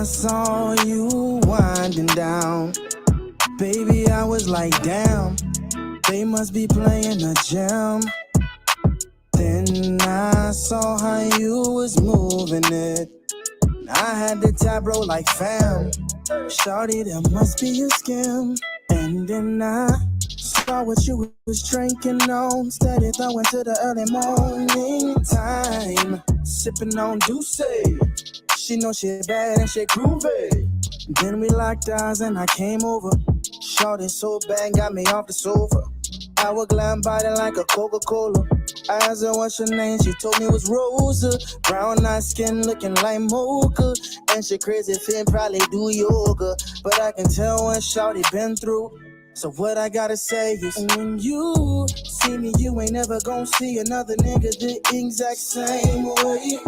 I saw you winding down, baby, I was like, damn, they must be playing a jam. Then I saw how you was moving it. I had the tableau like, fam, shawty, there must be a scam. And then I saw what you was drinking on, steady throwing to the early morning time, sipping on Douce. She know she bad and she groovy. Then we locked eyes and I came over. Shorty so bad, got me off the sofa. Our glam body like a Coca-Cola. I asked her what's your name, she told me it was Rosa. Brown eyed skin looking like mocha. And she crazy fit, probably do yoga. But I can tell what shorty been through. So what I gotta say is, when you see me, you ain't never gonna see another nigga the exact same way.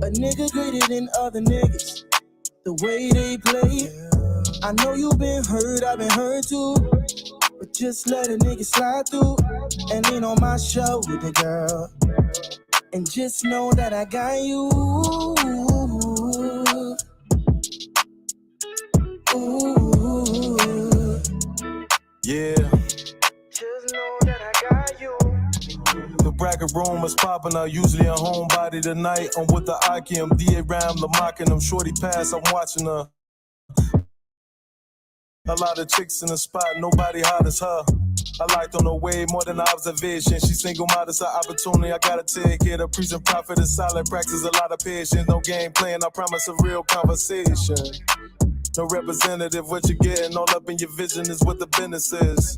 A nigga greater than other niggas, the way they play. I know you been hurt, I've been hurt too. But just let a nigga slide through and lean on my shoulder, girl. And just know that I got you. Ooh. Yeah. Just know that I got you. The bracket room is popping out, usually a homebody tonight. I'm with the Ikem, D.A. Lamocking them. Shorty pass, I'm watching her. A lot of chicks in the spot, nobody hot as her. I liked on the way more than observation. She single modest an opportunity, I gotta take it. A preaching prophet is solid, practice a lot of patience. No game playing, I promise a real conversation. No representative, what you getting all up in your vision is what the business is.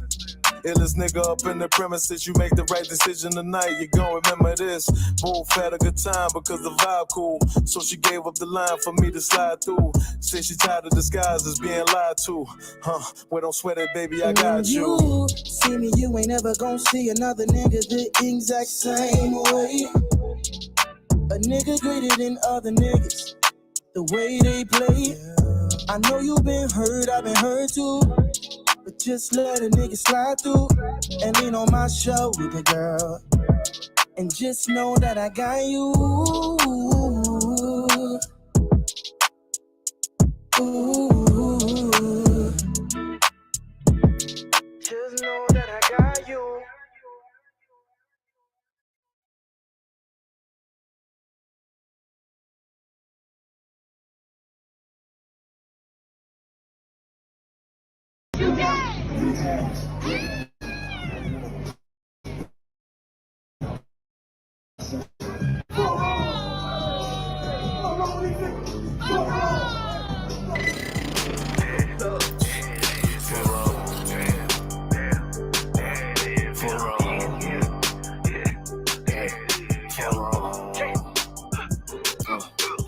Illest nigga up in the premises, you make the right decision tonight, you gon' remember this. Both had a good time because the vibe cool. So she gave up the line for me to slide through. Say she tired of disguises being lied to. Well, don't sweat it, baby, I got you. You see me, you ain't never gon' see another nigga the exact same way. A nigga greater than other niggas, the way they play. I know you been hurt, I've been hurt too. But just let a nigga slide through and lean on my shoulder, girl. And just know that I got you. Ooh. Just know that I got you.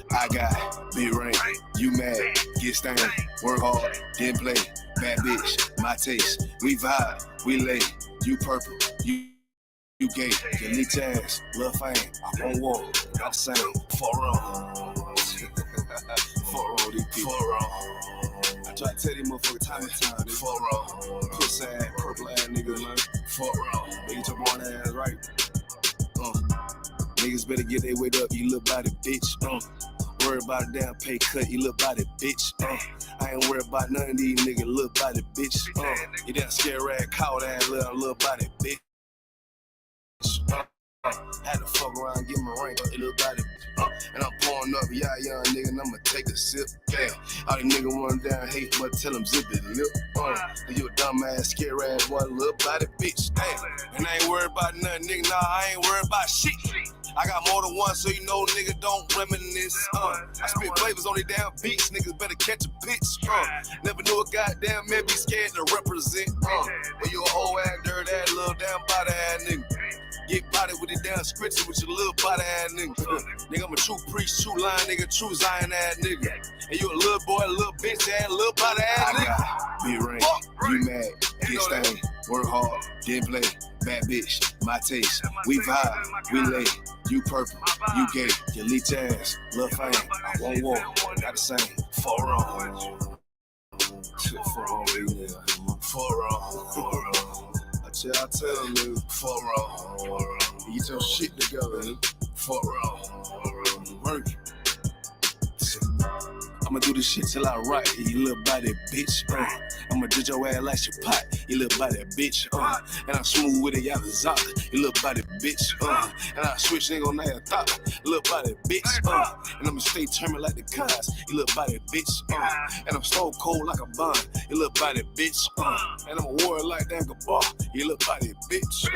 I got big rain, you mad, get stained, work hard, then play, bad bitch, my taste, we vibe, we lay, you purple, you gay, your little ass, lil' fame, I won't walk, not the same, for wrong, these people, for wrong, I try to tell these motherfuckers time and time, for wrong, pussy ass, purple ass nigga, man, for wrong, get your born ass right, niggas better get their weight up, you little body bitch, worry about a damn pay cut, you little body bitch. I ain't worried about none of these niggas, little body bitch. You damn scare rag, cow ass little body bitch. Had to fuck around and get my ring, you little body bitch. And I'm pouring up, yeah, young nigga, and I'ma take a sip. Yeah. All these niggas run down hate, but tell them zip it, lip. You a dumb ass, scare ass, one little body bitch. Damn. And I ain't worried about nothing, nigga, nah, I ain't worried about shit. I got more than one, so you know nigga don't reminisce. I spit flavors on these damn beats, niggas better catch a bitch. Never knew a goddamn man be scared to represent. But you a whole ass, dirt ass, little damn body ass nigga. Get body with the damn scritchy with your little body ass nigga. Nigga, I'm a true priest, true line nigga, true Zion ass nigga. And you a little boy, a little bitch ass, little body ass nigga. I got big rain, you mad, get stained, work hard, then play, bad bitch, my taste. We vibe, we lay, you purple, you gay, your little ass, lil' fame, I won't walk, not the same, for wrong. For wrong. I tell them, for wrong. Get your shit together, for wrong. Work. I'ma do this shit till I rock, you little body bitch. I'ma ditch your ass like your pot, you little body bitch. And I'm smooth with it, y'all zop, you little body bitch. And I switch nigga on that top, you little body bitch. And I'ma stay turning like the cars, you little body bitch. And I'm stone cold like a bond, you little body bitch. And I'm a warrior like that bar, you little body bitch.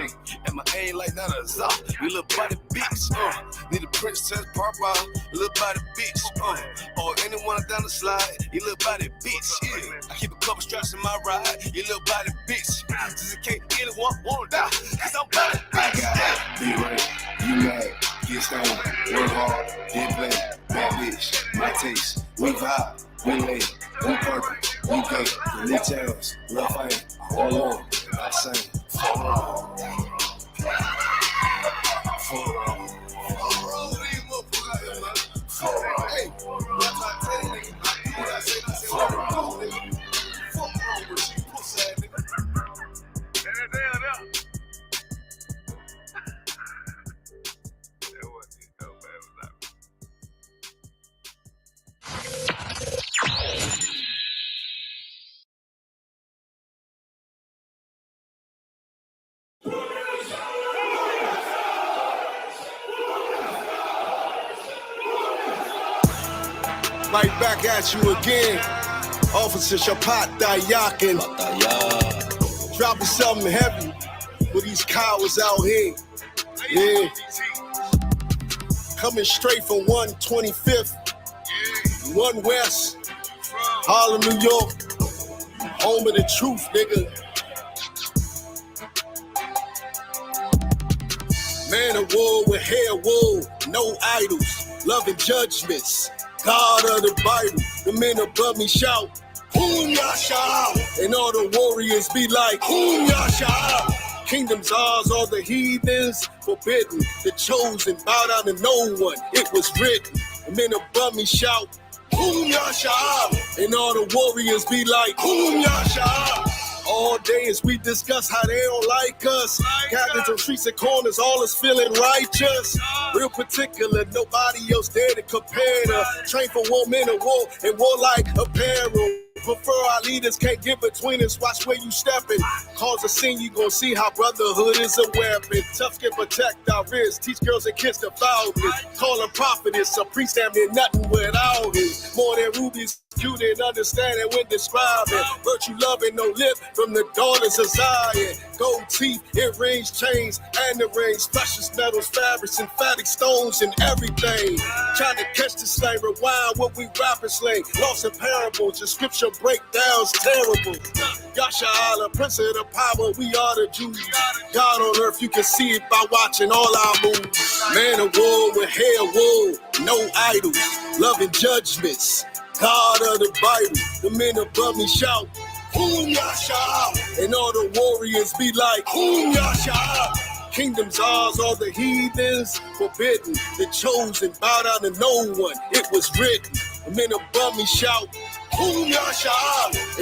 And my aim like that a zop, you little body bitch. Need a princess pop out, you little body bitch. Or anyone down the slide, you little body bitch. Yeah. I keep a couple straps in my ride, you little body bitch. Just in case anyone wanna die, cause I'm body bitch. I got be right, you mad, get stoned, work hard, get play, bad bitch, my taste, we vibe, we lay, we purple, we pay, we tails, rough ain't, all on, I say, right back at you again. Officer Shapat Dayakin. Dropping something heavy with these cowards out here. Yeah. Coming straight from 125th, 1 West, Harlem, New York. Home of the truth, nigga. Man of war with hair wool, no idols, loving judgments. God of the Bible, the men above me shout, Hoom Yasha, and all the warriors be like, Hoom Yasha. Kingdom's ours, all the heathens forbidden. The chosen bow down to no one, it was written. The men above me shout, Hoom Yasha, and all the warriors be like, Hoom Yasha. All day as we discuss how they don't like us. Captains on streets and corners, all is feeling righteous. Real particular, nobody else there to compare to. Train for war, men of war, and warlike apparel. Prefer our leaders can't get between us. Watch where you stepping. Cause a scene, you gon' see how brotherhood is a weapon. Tough skin protect our wrists. Teach girls and kids to foulness. Call them prophetess. A priest damn near nothing without it. More than rubies, cute and understanding when describing. Virtue loving, no lip from the daughters of Zion. Gold teeth, earrings, chains, and the rings. Precious metals, fabrics, emphatic stones, and everything. Trying to catch the slang, rewind what we rappers slang. Lost in parables, the scripture breakdowns terrible. Yasha Allah, Prince of the power, we are the Jews. God on earth, you can see it by watching all our moves. Man of war with hair wool, no idols, loving judgments. God of the Bible, the men above me shout, Hoom Yasha, and all the warriors be like, Hoom Yasha. Kingdom's ours, all the heathens forbidden. The chosen bow down to no one, it was written. The men above me shout, Hoom Yasha,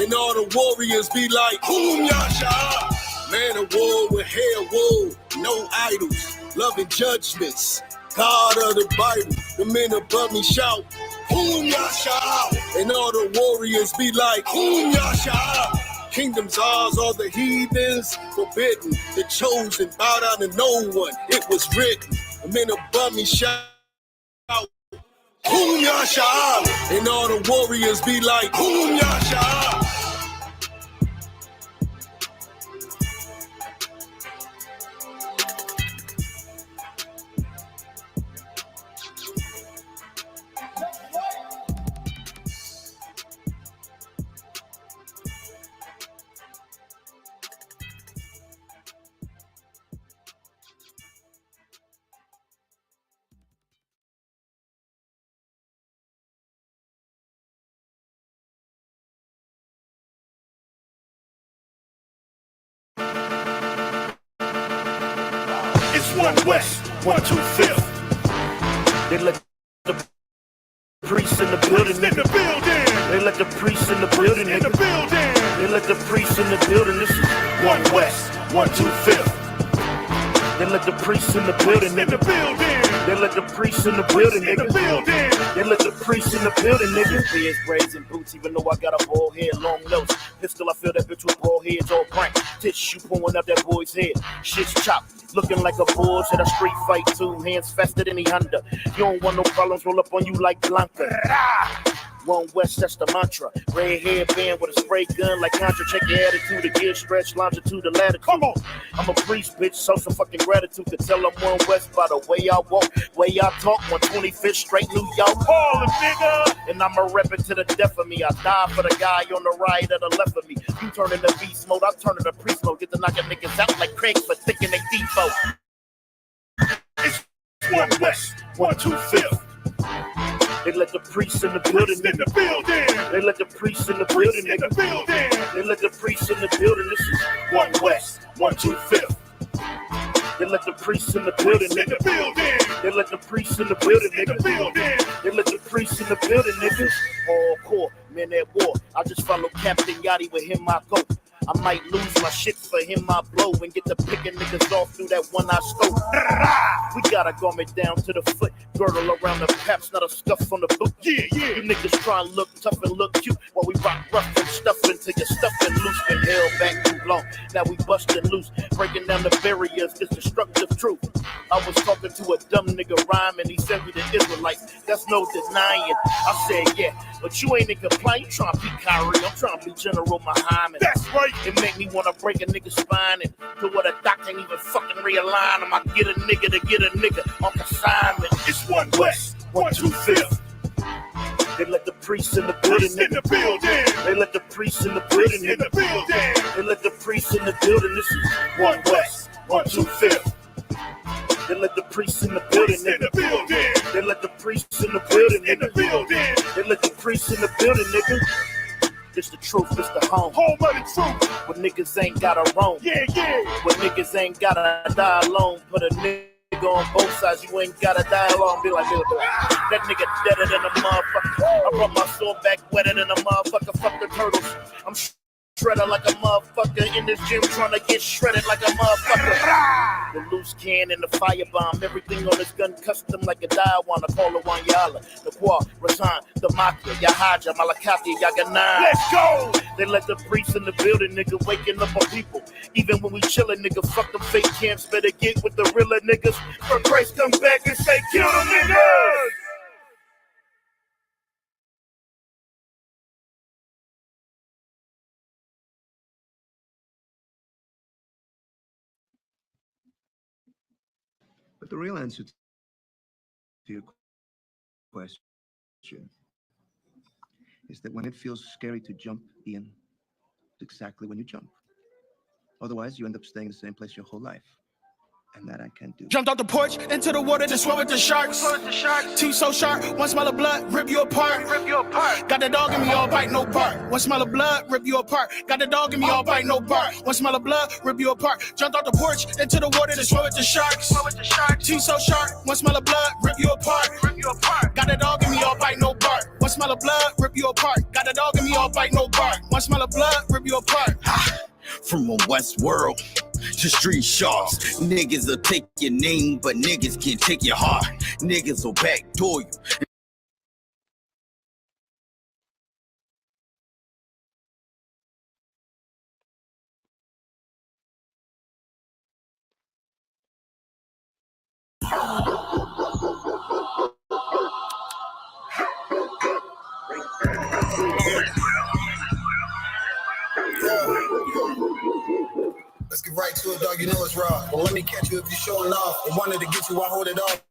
and all the warriors be like, Hoom Yasha. Man of war with hair wool, no idols, loving judgments. God of the Bible, the men above me shout, Hoom Yasha, and all the warriors be like, Hoom Yasha. Kingdom's ours, all the heathens forbidden. The chosen bow down to no one, it was written. The men above me shout, Hoom Yasha, and all the warriors be like, Hoom Yasha. It's 1 West, 125th. They let the priests in the building. They let the priests in the building. They let the priests in the building. This is 1 West, 125th. They let the priests in the building. They let the priest in the building, nigga. They let the priest in the building, nigga. Beards, braids, and boots, even though I got a bald head, long nose. Pistol, I feel that bitch with bald heads all crank. Tissue pulling up that boy's head. Shit's chopped. Looking like a bulls at a street fight, 2 hands faster than he Honda. You don't want no problems, roll up on you like Blanca. One West, that's the mantra. Red hairband with a spray gun like Contra. Check your attitude, the gear stretch, longitude, the latitude. Come on. I'm a priest, bitch, so some fucking gratitude to tell I'm One West by the way I walk, way I talk. 125th straight New York. Ballin', nigga. And I'ma rep it to the death of me. I die for the guy on the right or the left of me. You turn into beast mode, I turn into priest mode. Get the knocking niggas out like Craig for thinking they default. It's One West, 125th. They let the priests in the building. They let the priests in the building. They let the priests in the building. This is One West, 125th. They let the priests in the building. They let the priests in the building. They let the priests in the building, niggas. Hardcore, men at war. I just follow Captain Yachty, with him I go. I might lose my shit, for him I blow and get to picking niggas off through that one I scope. We got a garment down to the foot, girdle around the paps, not a scuff on the boot. Yeah. You niggas try and look tough and look cute while we rock rough and stuff until you're stuffing loose. Been held back too long, now we busting loose, breaking down the barriers. It's destructive truth. I was talking to a dumb nigga rhyme and he said we the Israelites. That's no denying. I said yeah, but you ain't in compliance. You trying to be Kyrie, I'm trying to be General Muhammad. That's right. It make me want to break a nigga's spine and do what a doc can't even fucking realign him. I get a nigga to get a nigga on consignment. It's One West, 125th. They let the priests in the building. They let the priests in the building. They let the priests in the building. This is One West, 125th. They let the priests in the building. They let the priests in the building. They let the priests in the building, nigga. It's the truth, it's the home of the truth. When niggas ain't gotta roam. Yeah. When niggas ain't gotta die alone. Put a nigga on both sides, you ain't gotta die alone. Be like, that nigga deader than a motherfucker. I brought my sword back wetter than a motherfucker. Fuck the turtles. I'm shredder like a motherfucker in this gym trying to get shredded like a motherfucker. The loose can and the firebomb, everything on this gun custom like a Daiwan. I call it Wanyala, the Kwa, Rasan, the Makia, Yahaja, Malakati, Yaganan. Let's go! They let the priests in the building, nigga, waking up on people. Even when we chillin', nigga, fuck them fake camps. Better get with the realer niggas. For Christ come back and say, kill them niggas! But the real answer to your question is that when it feels scary to jump, Ian, it's exactly when you jump. Otherwise, you end up staying in the same place your whole life. And that I can't do. Jumped off the porch into the water to swim with the sharks. Teeth so sharp, one smell of blood, rip you apart. Got the dog in me, all bite, no bark. One smell of blood, rip you apart. Got the dog in me, all bite, no bark. One smell of blood, rip you apart. Jumped off the porch into the water to swim with the sharks. Teeth so sharp, one smell of blood, rip you apart. Got the dog in me, all bite, no bark. One smell of blood, rip you apart. Got the dog in me, all bite, no bark. One smell of blood, rip you apart. From a West world to street sharks, niggas will take your name, but niggas can't take your heart. Niggas will backdoor you. Let's get right to it, dog. You know it's raw. Well, let me catch you if you're showing off. I wanted to get you, I hold it off.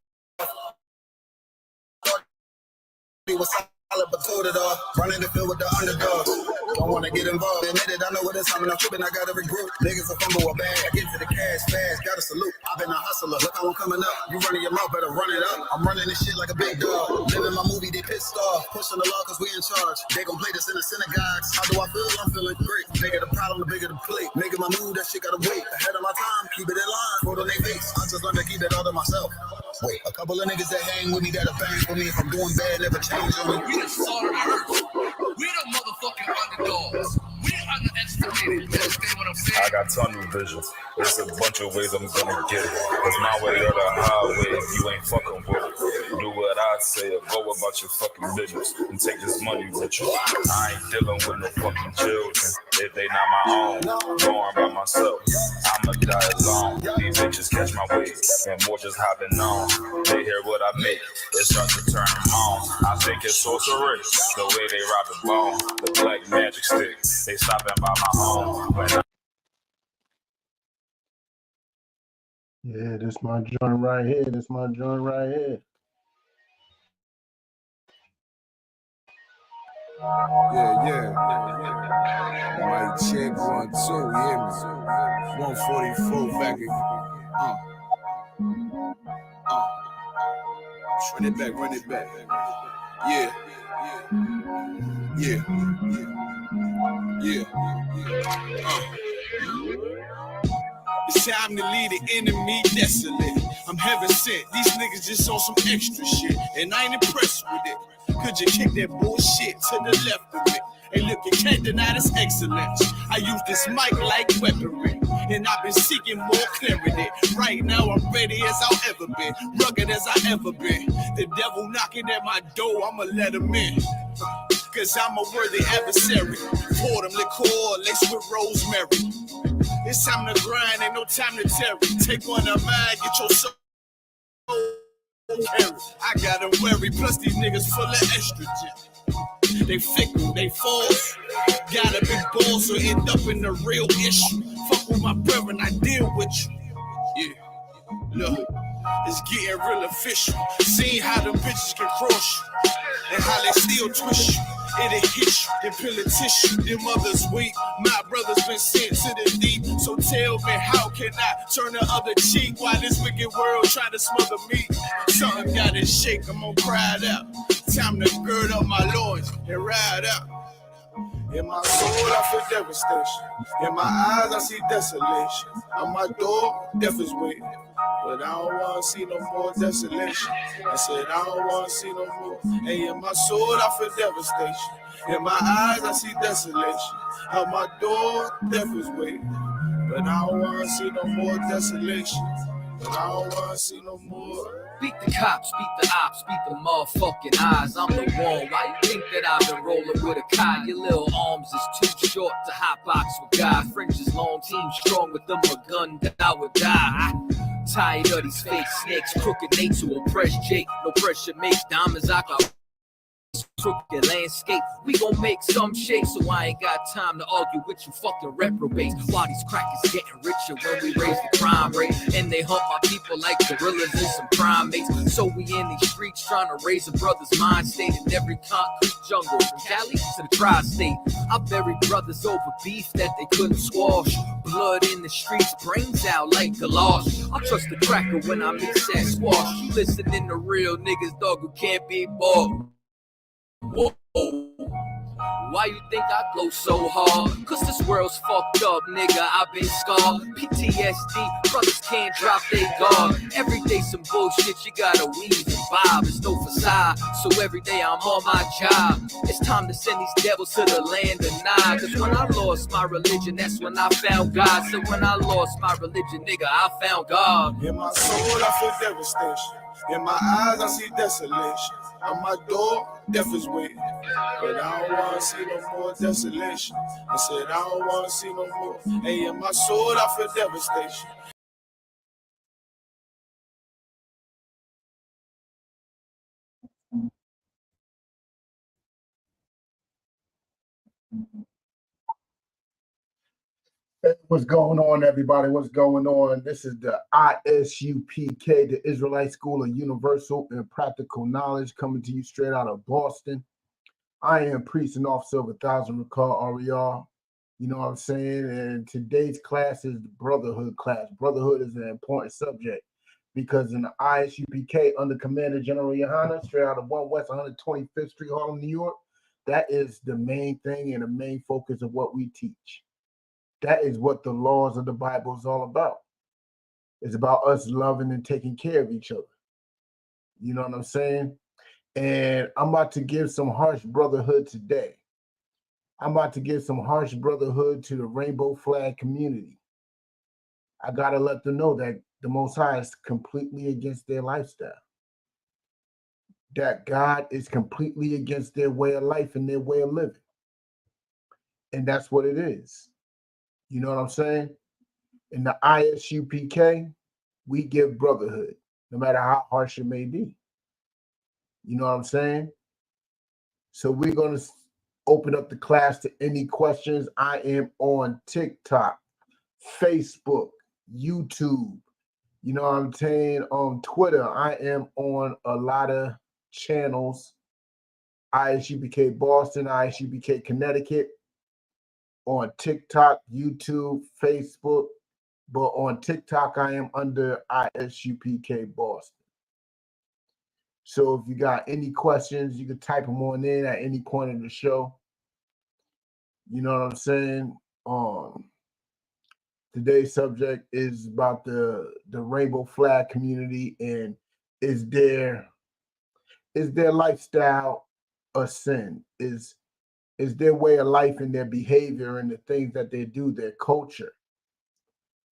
It was solid, but told it off. Running the field with the underdogs. Don't want to get involved. Admit it, I know what it's time. I'm tripping, I got every group. Niggas will fumble a bag. I get to the cash fast. Got a salute. I've been a hustler. Look how I'm coming up. You running your mouth, better run it up. I'm running this shit like a big dog. Living my movie, they pissed off. Pushing the law cause we in charge. They gon' play this in the synagogues. How do I feel? I'm feeling great. Bigger the problem, the bigger the plate. Making my move, that shit gotta wait. Ahead of my time, keep it in line. Put on their face. I just learned to keep it all to myself. Wait, a couple of niggas that hang with me that'll bang for me. If I'm doing bad, never change on me. We the salt of the earth. We the motherfucking underdogs. We underestimated. I got tunnel vision. There's a bunch of ways I'm gonna get it. Cause my way or the highway, you ain't fucking with it. Do what I say or go about your fucking business and take this money with you. I ain't dealing with no fucking children. If they not my own, born by myself, I'ma die alone. These bitches catch my wave and more just hopping on. They hear what I make, it starts to turn them on. I think it's sorcery, the way they rob the bone. The black magic stick, they stopping by my home. Yeah, this my joint right here. This my joint right here. Yeah. Mic check 1 2, you hear me? 144 back again. Run it back. Yeah. It's time to leave the enemy desolate. I'm heaven sent. These niggas just on some extra shit, and I ain't impressed with it. Could you kick that bullshit to the left of it? Hey, look, you can't deny this excellence. I use this mic like weaponry, and I've been seeking more clarity. Right now, I'm ready as I've ever been, rugged as I ever been. The devil knocking at my door, I'ma let him in. Cause I'm a worthy adversary. Pour them liqueur laced with rosemary. It's time to grind, ain't no time to tarry. Take one of mine, get your soul carry. I got them worry, plus these niggas full of estrogen. They fickle, they false. Got a big ball, so end up in the real issue. Fuck with my brethren, I deal with you. Yeah, look, it's getting real official. Seeing how them bitches can cross you, and how they still twist you. It'll hit you, then peel a tissue. Them others weak, my brother's been sent to the deep. So tell me, how can I turn the other cheek while this wicked world trying to smother me? Something gotta shake, I'm gonna cry it out. Time to gird up my loins and ride out. In my soul, I feel devastation. In my eyes, I see desolation. On my door, death is waiting. But I don't want to see no more desolation. I said, I don't want to see no more. Hey, in my soul, I feel devastation. In my eyes, I see desolation. On my door, death is waiting. But I don't want to see no more desolation. But I don't want to see no more. Beat the cops, beat the ops, beat the motherfucking eyes. I'm the one. Why you think that I've been rolling with a Kai? Your little arms is too short to hotbox with God. Fringes long, team strong with them a gun that I would die. Tired of these fake snakes, crooked Nate to oppress Jake. No pressure makes diamonds I got. Crooked landscape, we gon' make some shake, so I ain't got time to argue with you fucking reprobates. While these crackers getting richer when we raise the crime rate, and they hunt my people like gorillas and some primates. So we in these streets trying to raise a brother's mind state in every concrete jungle, from Cali to the tri-state. I buried brothers over beef that they couldn't squash. Blood in the streets, brains out like galosh. I trust the cracker when I mix that squash. You listening to real niggas, dog, who can't be bought. Whoa. Why you think I glow so hard? Cause this world's fucked up, nigga, I've been scarred. PTSD, brothers can't drop their guard. Every day some bullshit, you gotta weave and bob. It's no facade, so every day I'm on my job. It's time to send these devils to the land of Nod. Cause when I lost my religion, that's when I found God. So when I lost my religion, nigga, I found God. In my soul, I feel devastation. In my eyes, I see desolation. On my door, death is waiting. But I don't want to see no more desolation. I said, I don't want to see no more. Hey, in my soul, I feel devastation. Hey, what's going on, everybody? What's going on? This is the Isupk, the Israelite School of Universal and Practical Knowledge, coming to you straight out of Boston. I am priest and officer of 1,000 Rakar RER. You know what I'm saying? And today's class is the brotherhood class. Brotherhood is an important subject because in the Isupk, under Commander General Yohana, straight out of 1 West 125th Street, Harlem, New York, that is the main thing and the main focus of what we teach. That is what the laws of the Bible is all about. It's about us loving and taking care of each other. You know what I'm saying? And I'm about to give some harsh brotherhood today. I'm about to give some harsh brotherhood to the rainbow flag community. I got to let them know that the Most High is completely against their lifestyle. That God is completely against their way of life and their way of living. And that's what it is. You know what I'm saying? In the ISUPK, we give brotherhood, no matter how harsh it may be. You know what I'm saying? So we're going to open up the class to any questions. I am on TikTok, Facebook, YouTube. You know what I'm saying? On Twitter, I am on a lot of channels. ISUPK Boston, ISUPK Connecticut. On TikTok, YouTube, Facebook. But on TikTok, I am under ISUPK Boston. So if you got any questions, you can type them on in at any point in the show. You know what I'm saying? Today's subject is about the rainbow flag community, and is their lifestyle a sin? Is their way of life and their behavior and the things that they do, their culture,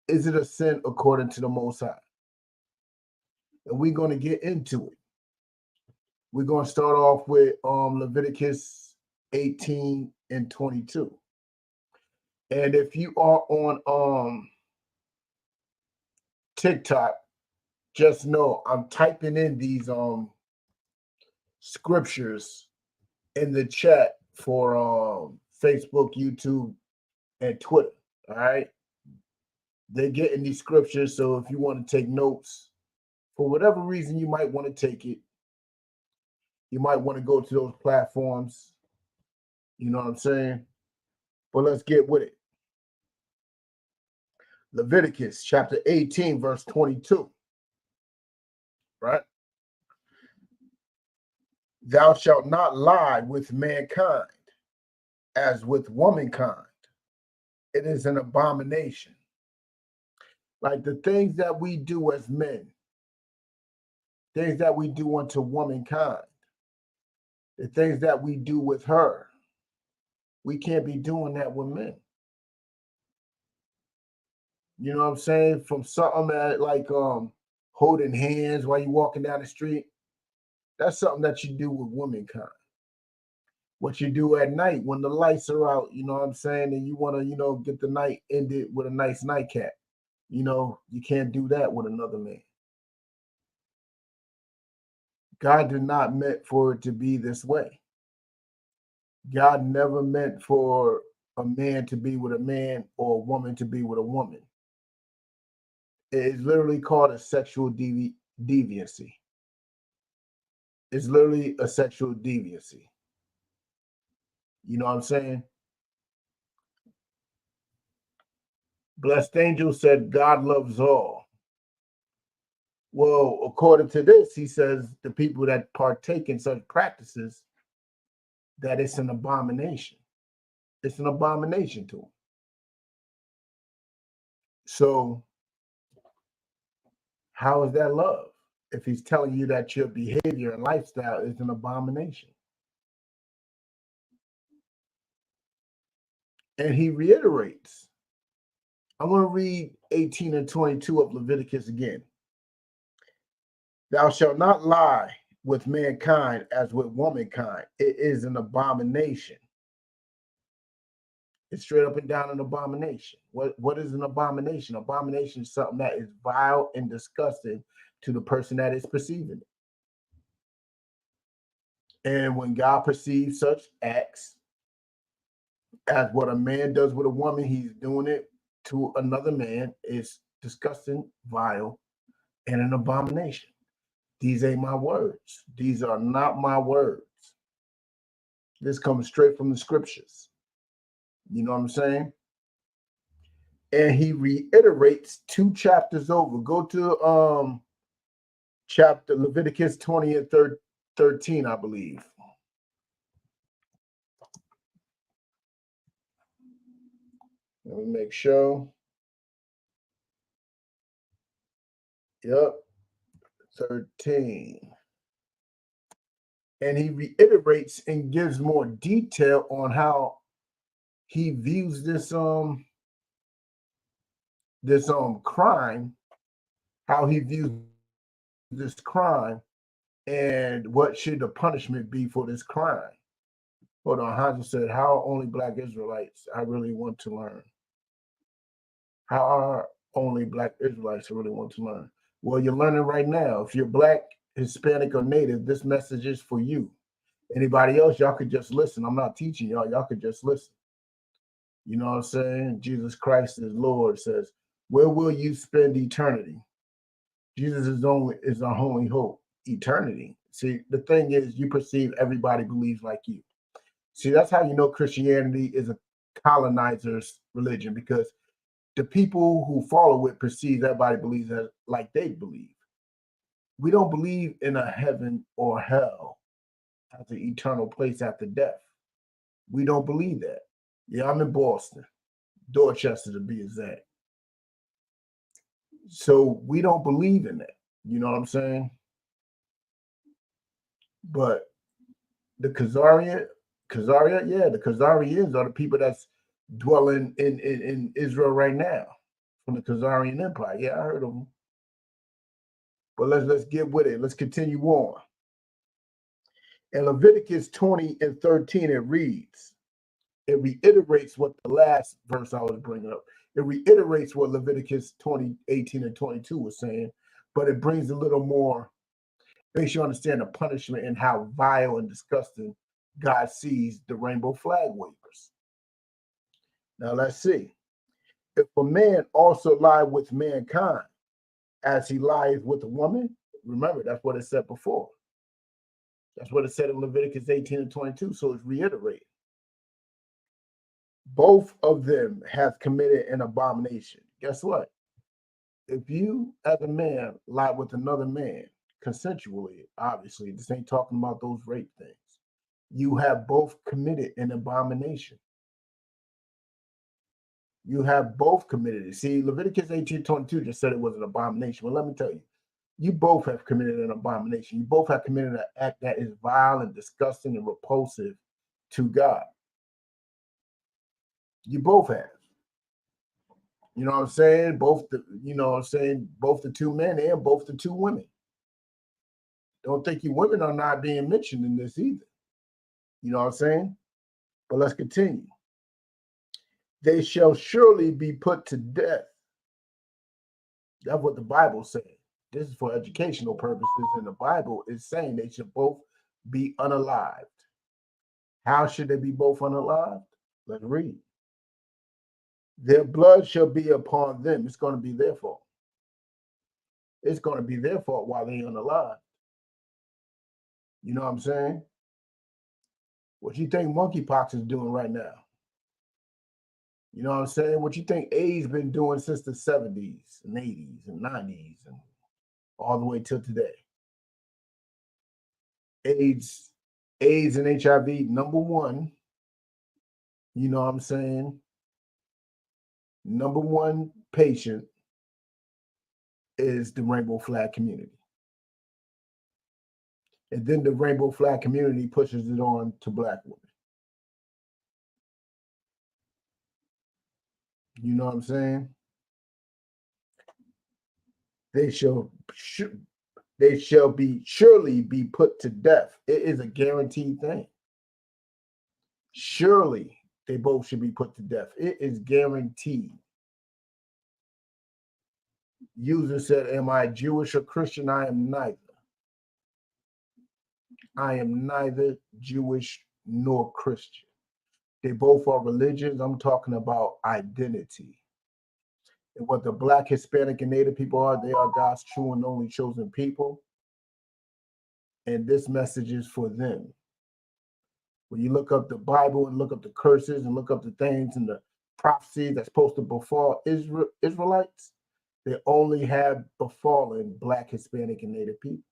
is it a sin according to the Most High? And we're going to get into it. We're going to start off with Leviticus 18 and 22. And if you are on TikTok, just know I'm typing in these scriptures in the chat for Facebook, YouTube, and Twitter. All right. They're getting these scriptures. So if you want to take notes, for whatever reason you might want to take it, you might want to go to those platforms. You know what I'm saying? But let's get with it. Leviticus chapter 18, verse 22. Right? Thou shalt not lie with mankind as with womankind. It is an abomination. Like the things that we do as men, things that we do unto womankind, the things that we do with her, we can't be doing that with men. You know what I'm saying? From something that like holding hands while you're walking down the street, that's something that you do with womankind. What you do at night when the lights are out, you know what I'm saying, and you want to, get the night ended with a nice nightcap. You can't do that with another man. God did not meant for it to be this way. God never meant for a man to be with a man or a woman to be with a woman. It is literally called a sexual deviancy. It's literally a sexual deviancy. You know what I'm saying? Blessed angel said, God loves all. Well, according to this, he says the people that partake in such practices, that it's an abomination. It's an abomination to him. So how is that love if he's telling you that your behavior and lifestyle is an abomination? And he reiterates. I'm going to read 18 and 22 of Leviticus again. Thou shalt not lie with mankind as with womankind. It is an abomination. It's straight up and down an abomination. What is an abomination? Abomination is something that is vile and disgusting to the person that is perceiving it. And when God perceives such acts as what a man does with a woman, he's doing it to another man. It's disgusting, vile, and an abomination. These ain't my words. These are not my words. This comes straight from the scriptures. You know what I'm saying? And he reiterates 2 chapters over. Go to chapter Leviticus 20 and 13, I believe. Let me make sure. Yep. 13. And he reiterates and gives more detail on how he views this crime, how he views this crime, and what should the punishment be for this crime. Hold on, Hazel said, how only Black Israelites I really want to learn. How are only Black Israelites I really want to learn? Well, you're learning right now. If you're Black, Hispanic, or Native, this message is for you. Anybody else, y'all could just listen. I'm not teaching y'all. Y'all could just listen. You know what I'm saying? Jesus Christ is Lord says, where will you spend eternity? Jesus is our only hope, eternity. See, the thing is, you perceive everybody believes like you. See, that's how you know Christianity is a colonizer's religion, because the people who follow it perceive everybody believes like they believe. We don't believe in a heaven or hell as an eternal place after death. We don't believe that. Yeah, I'm in Boston, Dorchester to be exact. So we don't believe in that. You know what I'm saying? But the Khazarians, the Khazarians are the people that's dwelling in Israel right now from the Khazarian Empire. Yeah, I heard of them. But let's get with it. Let's continue on. In Leviticus 20 and 13, it reads, it reiterates what the last verse I was bringing up. It reiterates what Leviticus 20, 18, and 22 was saying, but it brings a little more, makes you understand the punishment and how vile and disgusting God sees the rainbow flag wavers. Now let's see. If a man also lie with mankind as he lies with a woman, remember, that's what it said before. That's what it said in Leviticus 18 and 22, so it's reiterated. Both of them have committed an abomination. Guess what? If you, as a man, lie with another man, consensually, obviously, this ain't talking about those rape things, you have both committed an abomination. You have both committed it. See, Leviticus 18:22 just said it was an abomination. Well, let me tell you, you both have committed an abomination. You both have committed an act that is vile and disgusting and repulsive to God. You both have. You know what I'm saying? Both the two men and both the two women. Don't think you women are not being mentioned in this either. You know what I'm saying? But let's continue. They shall surely be put to death. That's what the Bible says. This is for educational purposes, and the Bible is saying they should both be unalived. How should they be both unalived? Let's read. Their blood shall be upon them. It's going to be their fault. It's going to be their fault while they're unalive. You know what I'm saying? What you think monkeypox is doing right now? You know what I'm saying? What you think AIDS been doing since the 70s and 80s and 90s and all the way till today? AIDS and HIV, number one, you know what I'm saying? Number one patient is the rainbow flag community. And then the rainbow flag community pushes it on to Black women. You know what I'm saying? They shall be surely be put to death. It is a guaranteed thing. Surely they both should be put to death. It is guaranteed. User said, am I Jewish or Christian? I am neither. I am neither Jewish nor Christian. They both are religions. I'm talking about identity. And what the Black, Hispanic, and Native people are, they are God's true and only chosen people. And this message is for them. When you look up the Bible and look up the curses and look up the things and the prophecies that's supposed to befall Israelites, they only have befallen Black, Hispanic, and Native people.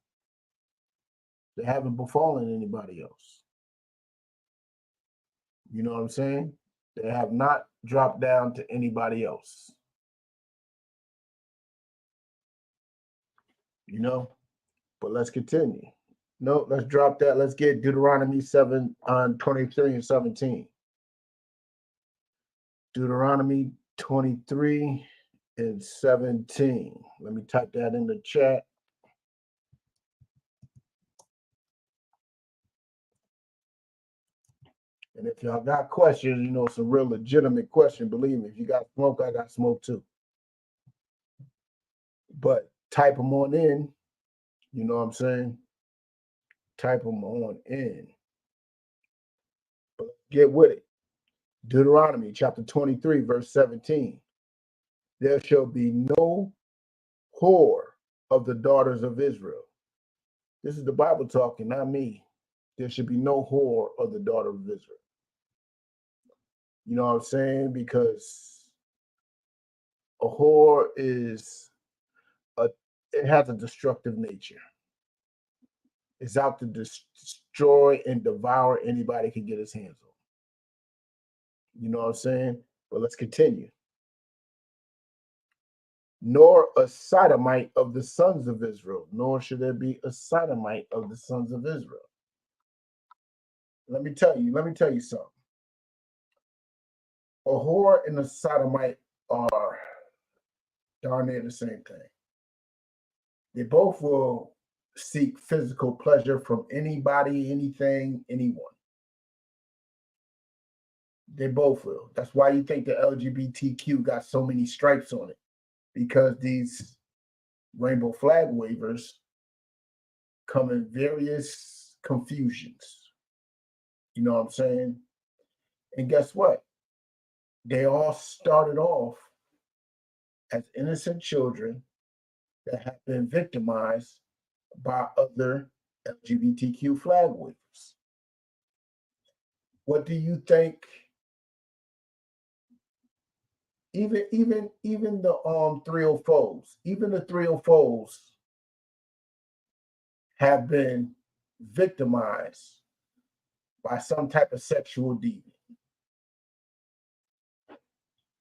They haven't befallen anybody else. You know what I'm saying? They have not dropped down to anybody else. You know? But let's continue. No, let's drop that. Let's get Deuteronomy 7 on 23 and 17. Deuteronomy 23 and 17. Let me type that in the chat. And if y'all got questions, you know, it's a real legitimate question. Believe me, if you got smoke, I got smoke too. But type them on in. You know what I'm saying? Type them on in. But get with it. Deuteronomy chapter 23, verse 17. There shall be no whore of the daughters of Israel. This is the Bible talking, not me. There should be no whore of the daughter of Israel. You know what I'm saying? Because a whore it has a destructive nature. It's out to destroy and devour anybody can get his hands on. You know what I'm saying? But let's continue. Nor a sodomite of the sons of Israel, nor should there be a sodomite of the sons of Israel. Let me tell you something. A whore and a sodomite are darn near the same thing. They both will seek physical pleasure from anybody, anything, anyone. They both will. That's why you think the LGBTQ got so many stripes on it, because these rainbow flag wavers come in various confusions. You know what I'm saying? And guess what? They all started off as innocent children that have been victimized by other LGBTQ flag wavers. What do you think? Even the 304s, even the 304s have been victimized by some type of sexual deviant.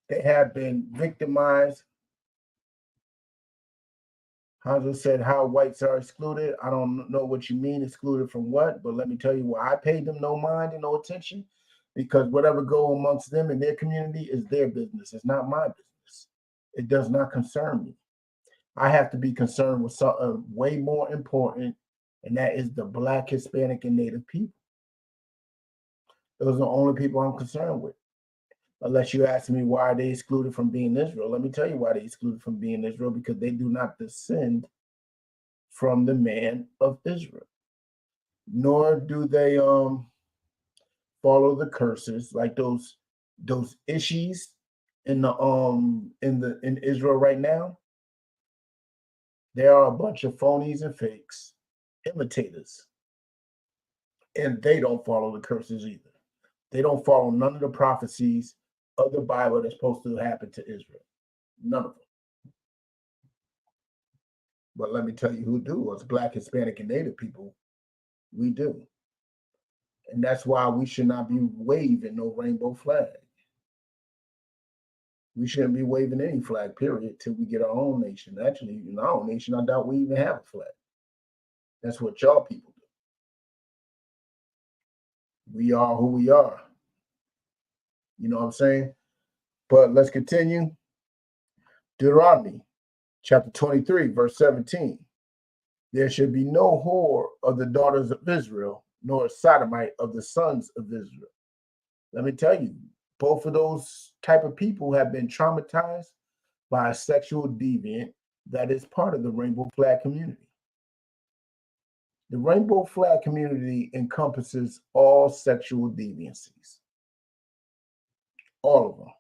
They have been victimized. Hanzo said how whites are excluded. I don't know what you mean, excluded from what, but let me tell you why I paid them no mind and no attention, because whatever go amongst them in their community is their business. It's not my business. It does not concern me. I have to be concerned with something way more important, and that is the Black, Hispanic, and Native people. Those are the only people I'm concerned with. Unless you ask me why they excluded from being Israel. Let me tell you why they excluded from being Israel, because they do not descend from the man of Israel, nor do they follow the curses like those issues in Israel right now. There are a bunch of phonies and fakes, imitators, and they don't follow the curses either. They don't follow none of the prophecies of the Bible that's supposed to happen to Israel. None of them. But let me tell you who do. Us Black, Hispanic, and Native people, we do. And that's why we should not be waving no rainbow flag. We shouldn't be waving any flag, period, till we get our own nation. Actually, in our own nation, I doubt we even have a flag. That's what y'all people do. We are who we are. You know what I'm saying? But let's continue. Deuteronomy chapter 23, verse 17. There should be no whore of the daughters of Israel, nor a sodomite of the sons of Israel. Let me tell you, both of those type of people have been traumatized by a sexual deviant that is part of the rainbow flag community. The rainbow flag community encompasses all sexual deviancies. All of them.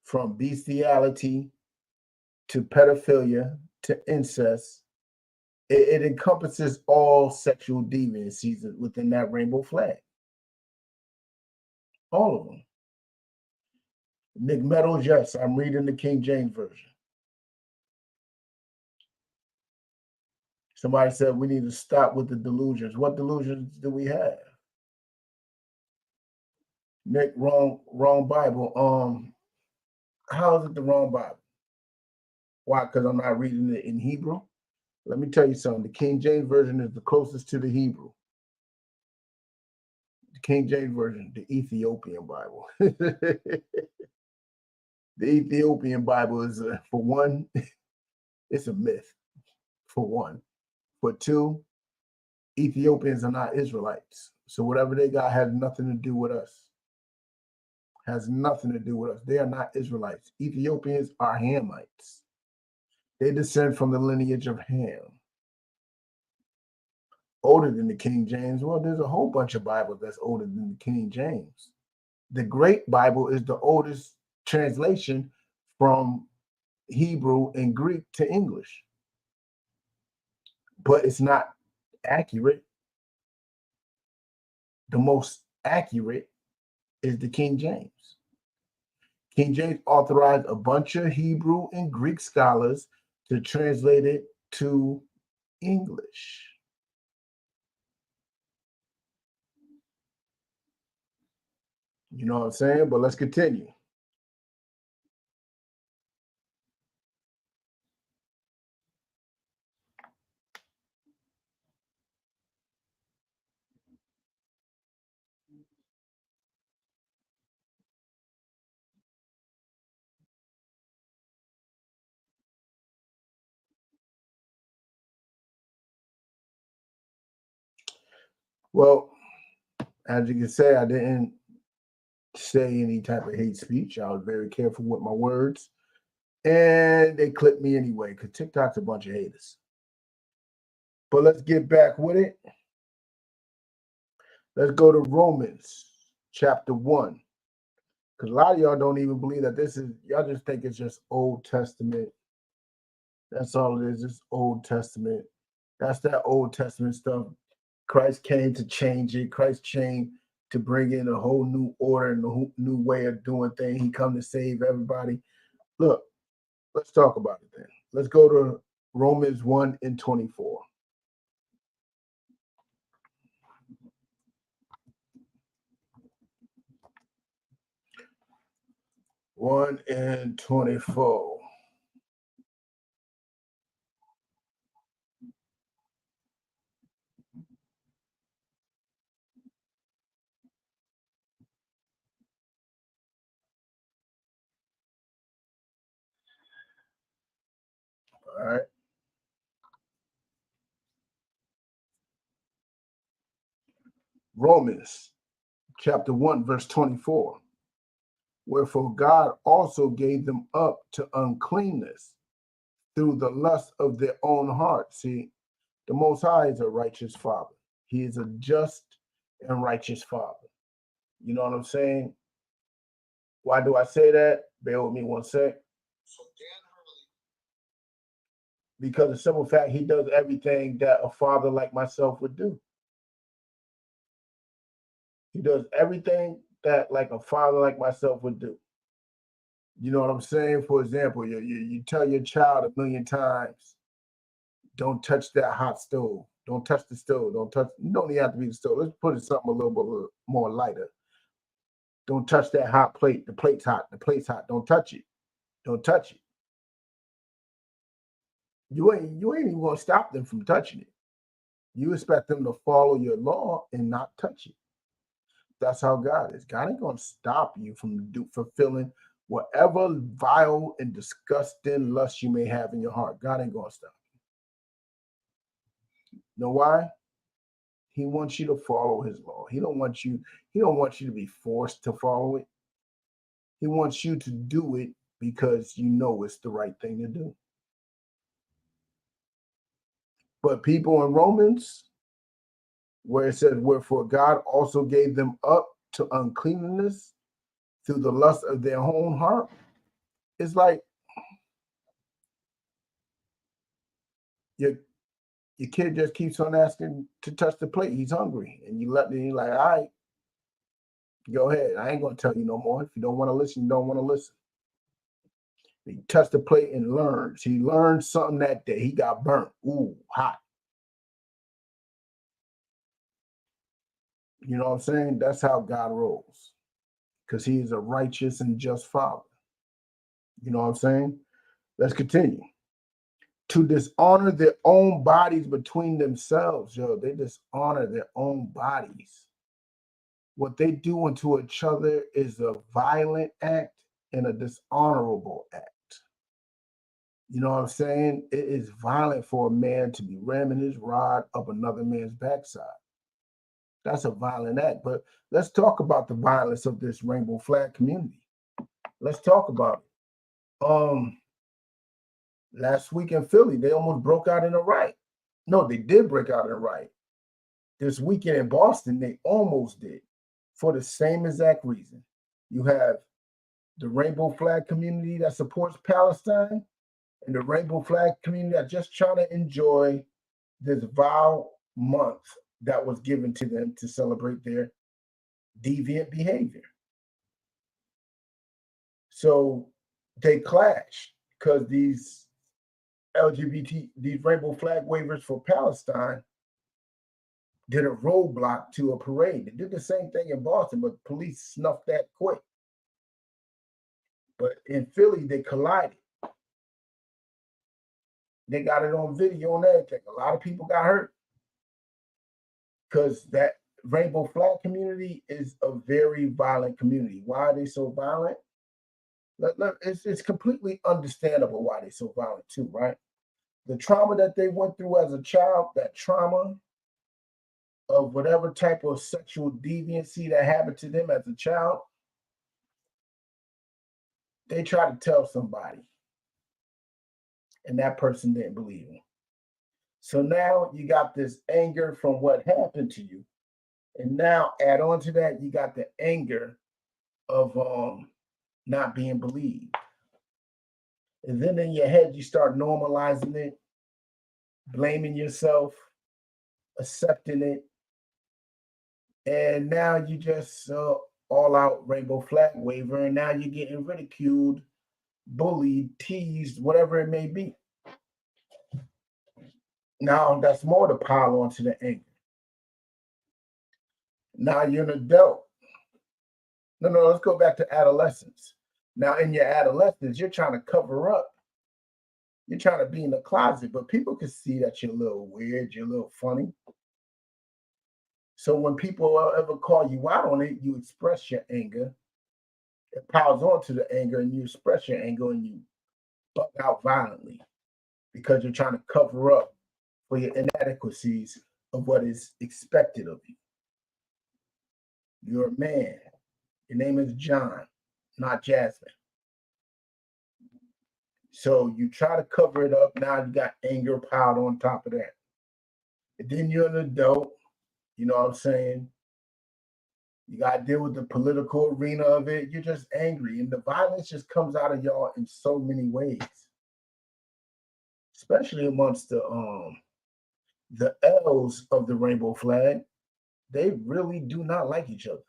From bestiality to pedophilia to incest, it encompasses all sexual deviancies within that rainbow flag. All of them. Nick Meadows, yes, I'm reading the King James Version. Somebody said we need to stop with the delusions. What delusions do we have? Nick, wrong Bible. How is it the wrong Bible? Why? Because I'm not reading it in Hebrew? Let me tell you something. The King James Version is the closest to the Hebrew. The King James Version, the Ethiopian Bible. The Ethiopian Bible is, for one, it's a myth, for one. For two, Ethiopians are not Israelites. So whatever they got has nothing to do with us. Has nothing to do with us. They are not Israelites. Ethiopians are Hamites. They descend from the lineage of Ham. Older than the King James. Well, there's a whole bunch of Bibles that's older than the King James. The Great Bible is the oldest translation from Hebrew and Greek to English. But it's not accurate. The most accurate is the King James. King James authorized a bunch of Hebrew and Greek scholars to translate it to English. You know what I'm saying? But let's continue. Well, as you can say, I didn't say any type of hate speech. I was very careful with my words. And they clipped me anyway, because TikTok's a bunch of haters. But let's get back with it. Let's go to Romans chapter 1. Because a lot of y'all don't even believe that this is, y'all just think it's just Old Testament. That's all it is, just Old Testament. That's that Old Testament stuff. Christ came to change it. Christ came to bring in a whole new order and a whole new way of doing things. He come to save everybody. Look, let's talk about it then. Let's go to Romans 1:24. 1:24. All right. Romans chapter 1, verse 24. Wherefore God also gave them up to uncleanness through the lust of their own heart. See, the Most High is a righteous Father. He is a just and righteous Father. You know what I'm saying? Why do I say that? Bear with me one sec. Because the simple fact, he does everything that a father like myself would do. He does everything that like a father like myself would do. You know what I'm saying? For example, you tell your child 1,000,000 times, don't touch that hot stove. Don't touch the stove. Don't touch, you don't even have to be the stove. Let's put it something a little bit more lighter. Don't touch that hot plate. The plate's hot. The plate's hot. Don't touch it. Don't touch it. You ain't even gonna stop them from touching it. You expect them to follow your law and not touch it. That's how God is. God ain't gonna stop you from fulfilling whatever vile and disgusting lust you may have in your heart. God ain't gonna stop you. Know why? He wants you to follow his law. He don't want you to be forced to follow it. He wants you to do it because you know it's the right thing to do. But people in Romans, where it says, wherefore God also gave them up to uncleanness through the lust of their own heart, it's like your kid just keeps on asking to touch the plate. He's hungry. And you let me, like, all right, go ahead. I ain't going to tell you no more. If you don't want to listen, you don't want to listen. He touched the plate and learns. He learned something that day. He got burnt. Ooh, hot. You know what I'm saying? That's how God rolls. Because he is a righteous and just Father. You know what I'm saying? Let's continue. To dishonor their own bodies between themselves. Yo, they dishonor their own bodies. What they do unto each other is a violent act and a dishonorable act. You know what I'm saying? It is violent for a man to be ramming his rod up another man's backside. That's a violent act. But let's talk about the violence of this rainbow flag community. Let's talk about it. Last week in Philly, they almost broke out in a riot. No, they did break out in a riot. This weekend in Boston, they almost did for the same exact reason. You have the rainbow flag community that supports Palestine and the rainbow flag community that just trying to enjoy this vile month that was given to them to celebrate their deviant behavior. So they clash because these rainbow flag wavers for Palestine did a roadblock to a parade. They did the same thing in Boston, but police snuffed that quick. But in Philly, they collided. They got it on video and everything. A lot of people got hurt because that rainbow flag community is a very violent community. Why are they so violent? It's completely understandable why they're so violent too, right? The trauma that they went through as a child, that trauma of whatever type of sexual deviancy that happened to them as a child, they tried to tell somebody, and that person didn't believe them. So now you got this anger from what happened to you, and now add on to that, you got the anger of not being believed. And then in your head, you start normalizing it, blaming yourself, accepting it, and now you just all out rainbow flag waver, and now you're getting ridiculed, bullied, teased, whatever it may be. Now that's more to pile onto the anger. Now you're an adult. No, let's go back to adolescence. Now in your adolescence, you're trying to cover up. You're trying to be in the closet, but people can see that you're a little weird, you're a little funny. So when people ever call you out on it, you express your anger. It piles onto the anger, and you express your anger, and you buck out violently because you're trying to cover up for your inadequacies of what is expected of you. You're a man. Your name is John, not Jasmine. So you try to cover it up. Now you got anger piled on top of that. And then you're an adult. You know what I'm saying? You got to deal with the political arena of it. You're just angry. And the violence just comes out of y'all in so many ways. Especially amongst the L's of the rainbow flag. They really do not like each other.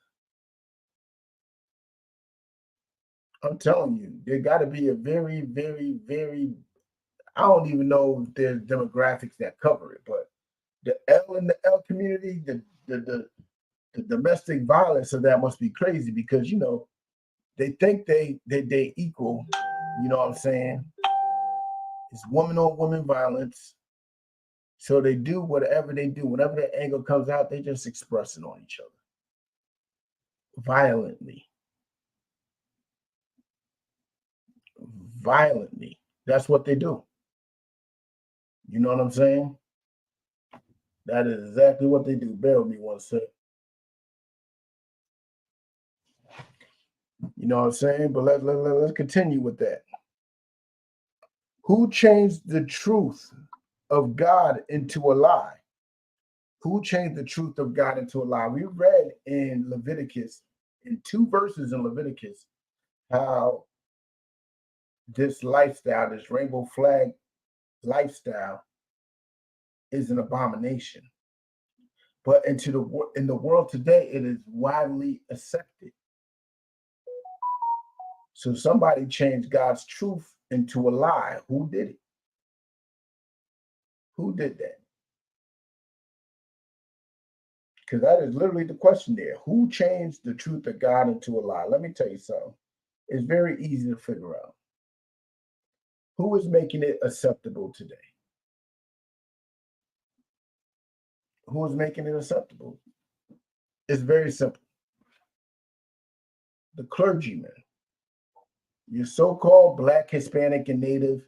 I'm telling you, there got to be a very, very, very, I don't even know if there's demographics that cover it, but the L in the L community, the domestic violence of that must be crazy because, you know, they think they equal, you know what I'm saying? It's woman on woman violence. So they do whatever they do. Whenever that anger comes out, they just express it on each other violently. Violently. That's what they do. You know what I'm saying? That is exactly what they do. Bear with me one second. You know what I'm saying? But let's continue with that. Who changed the truth of God into a lie? Who changed the truth of God into a lie? We read in Leviticus, in 2 verses in Leviticus, how this lifestyle, this rainbow flag lifestyle, is an abomination. But in the world today, it is widely accepted. So somebody changed God's truth into a lie. Who did it? Who did that? Because that is literally the question there. Who changed the truth of God into a lie? Let me tell you something. It's very easy to figure out. Who is making it acceptable today? Who is making it acceptable? It's very simple. the clergymen, your so-called Black, Hispanic, and Native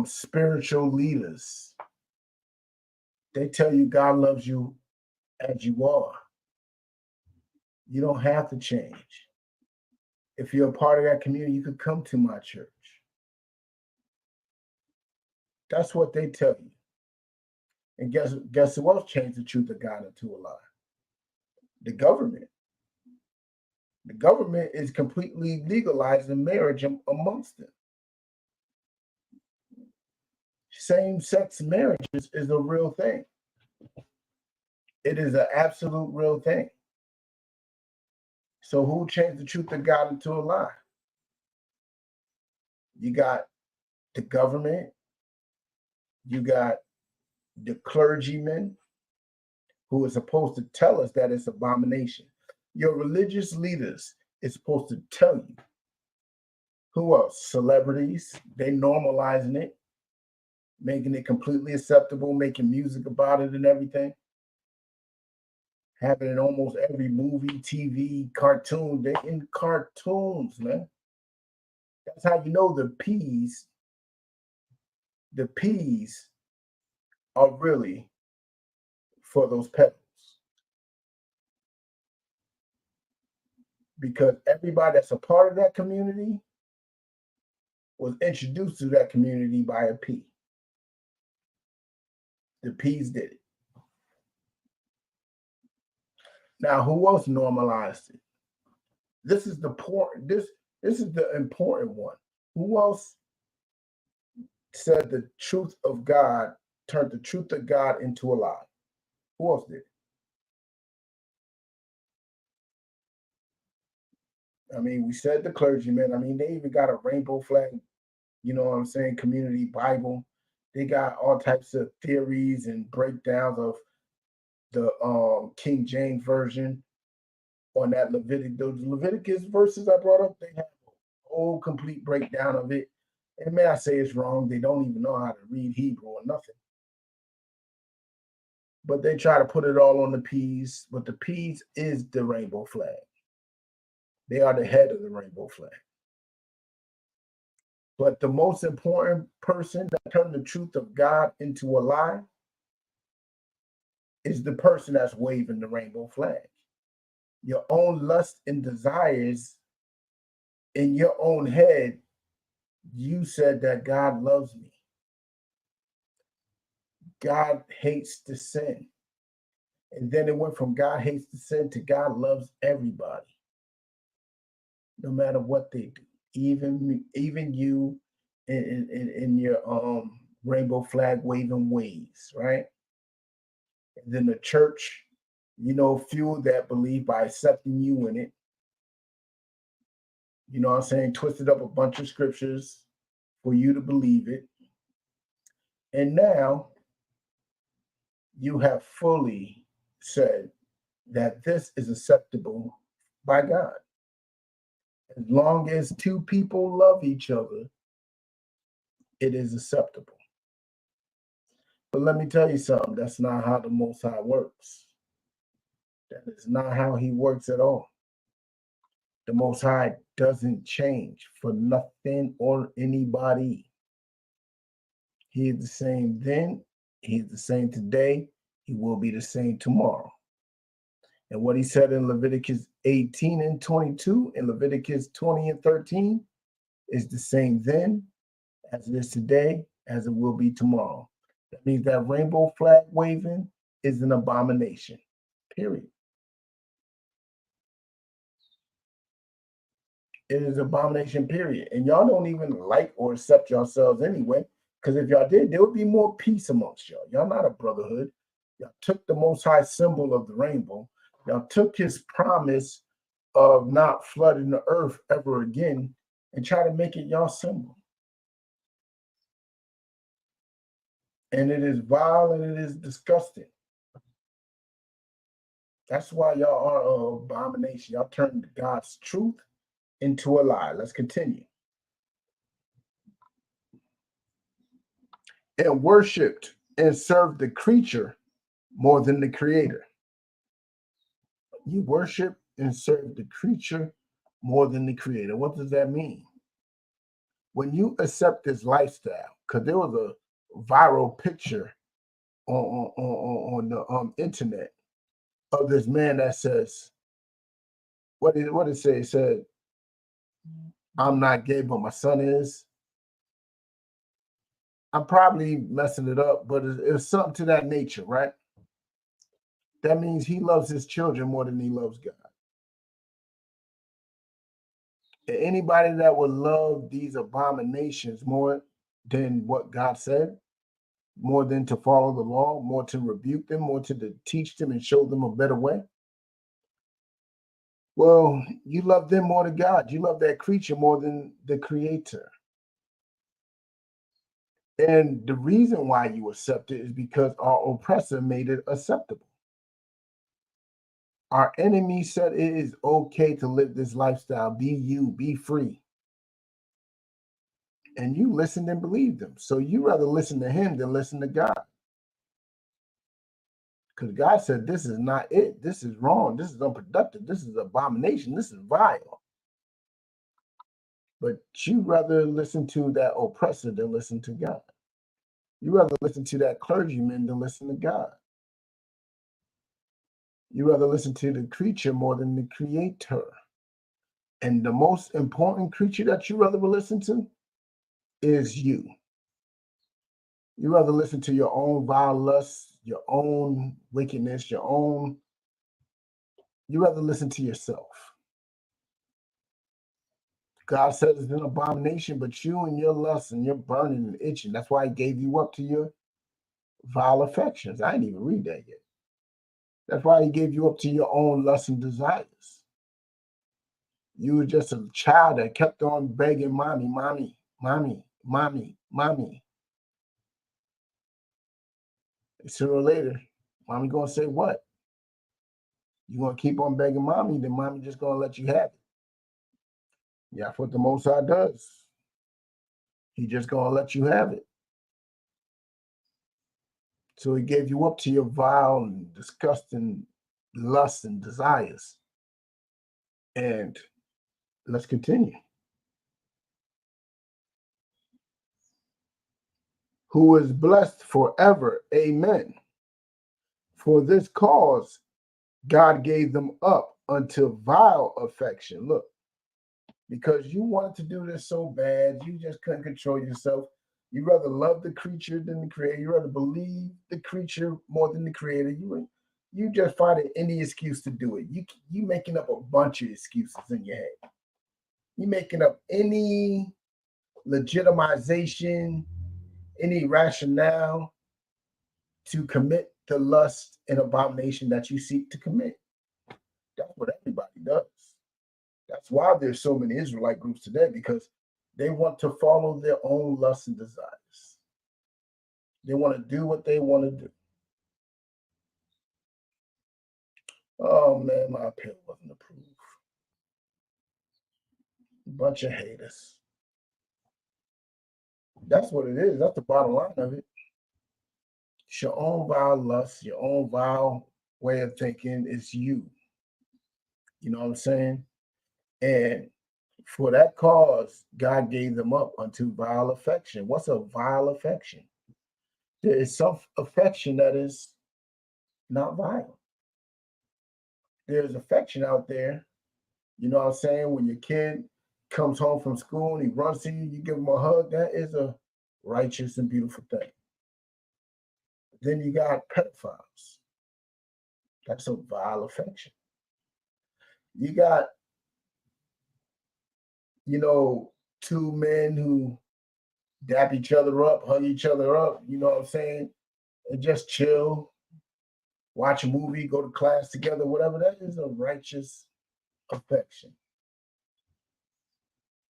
spiritual leaders. They tell you God loves you as you are. You don't have to change. If you're a part of that community, you could come to my church. That's what they tell you. And guess who else changed the truth of God into a lie? The government. The government is completely legalizing marriage amongst them. Same-sex marriages is a real thing. It is an absolute real thing. So who changed the truth of God into a lie? You got the government. You got the clergymen who are supposed to tell us that it's abomination. Your religious leaders is supposed to tell you. Who else? Celebrities. They normalizing it, making it completely acceptable, making music about it and everything. Having it in almost every movie, TV, cartoon. They're in cartoons, man. That's how you know the peas are really for those pedals. Because everybody that's a part of that community was introduced to that community by a P. The P's did it. Now, who else normalized it? This is the important one. Who else said the truth of God, turned the truth of God into a lie? Who else did? I mean, we said the clergymen. I mean, they even got a rainbow flag, you know what I'm saying, community Bible. They got all types of theories and breakdowns of the King James Version on that those Leviticus verses I brought up. They have a whole complete breakdown of it. And may I say it's wrong. They don't even know how to read Hebrew or nothing. But they try to put it all on the P's. But the P's is the rainbow flag. They are the head of the rainbow flag. But the most important person that turned the truth of God into a lie is the person that's waving the rainbow flag. Your own lust and desires in your own head, you said that God loves me. God hates the sin. And then it went from God hates the sin to God loves everybody, no matter what they do. Even you in your rainbow flag waving ways, right? And then the church, you know, few that believe by accepting you in it. You know what I'm saying? Twisted up a bunch of scriptures for you to believe it. And now you have fully said that this is acceptable by God. As long as two people love each other, it is acceptable. But let me tell you something, that's not how the Most High works. That is not how he works at all. The Most High doesn't change for nothing or anybody. He is the same then, he is the same today, he will be the same tomorrow. And what he said in Leviticus 18 and 22 and Leviticus 20 and 13 is the same then as it is today, as it will be tomorrow. That means that rainbow flag waving is an abomination, period. It is abomination, period. And y'all don't even like or accept yourselves anyway, because if y'all did, there would be more peace amongst y'all. Y'all not a brotherhood. Y'all took the Most High symbol of the rainbow. Y'all took his promise of not flooding the earth ever again and try to make it y'all symbol. And it is vile and it is disgusting. That's why y'all are an abomination. Y'all turned God's truth into a lie. Let's continue. And worshipped and served the creature more than the creator. You worship and serve the creature more than the creator. What does that mean? When you accept this lifestyle, because there was a viral picture on the internet of this man that says, what did it say? It said, I'm not gay, but my son is. I'm probably messing it up, but it's something to that nature, right? That means he loves his children more than he loves God. And anybody that would love these abominations more than what God said, more than to follow the law, more to rebuke them, more to teach them and show them a better way, well, you love them more than God. You love that creature more than the creator. And the reason why you accept it is because our oppressor made it acceptable. Our enemy said it is okay to live this lifestyle. Be you, be free. And you listened and believed him. So you rather listen to him than listen to God. Because God said, this is not it. This is wrong. This is unproductive. This is abomination. This is vile. But you rather listen to that oppressor than listen to God. You rather listen to that clergyman than listen to God. You rather listen to the creature more than the creator. And the most important creature that you rather listen to is you. You rather listen to your own vile lusts, your own wickedness, you rather listen to yourself. God said it's an abomination, but you and your lust and your burning and itching, that's why he gave you up to your vile affections. I didn't even read that yet. That's why he gave you up to your own lusts and desires. You were just a child that kept on begging mommy, mommy, mommy, mommy, mommy. And sooner or later, mommy gonna say what? You're gonna keep on begging mommy, then mommy just gonna let you have it. Yeah, that's what the Most High does. He just gonna let you have it. So he gave you up to your vile and disgusting lusts and desires. And let's continue. Who is blessed forever. Amen. For this cause, God gave them up unto vile affection. Look, because you wanted to do this so bad, you just couldn't control yourself. You rather love the creature than the creator. You rather believe the creature more than the creator. You just find any excuse to do it. You making up a bunch of excuses in your head. You making up any legitimization, any rationale to commit the lust and abomination that you seek to commit. That's what everybody does. That's why there's so many Israelite groups today, because they want to follow their own lusts and desires. They want to do what they want to do. Oh man, my appeal wasn't approved. Bunch of haters. That's what it is. That's the bottom line of it. It's your own vile lust, your own vile way of thinking. It's you. You know what I'm saying? And for that cause, God gave them up unto vile affection. What's a vile affection? There is some affection that is not vile. There's affection out there. You know what I'm saying? When your kid comes home from school and he runs to you, you give him a hug. That is a righteous and beautiful thing. Then you got pedophiles. That's a vile affection. You got, two men who dap each other up, hug each other up, you know what I'm saying? And just chill, watch a movie, go to class together, whatever. That is a righteous affection.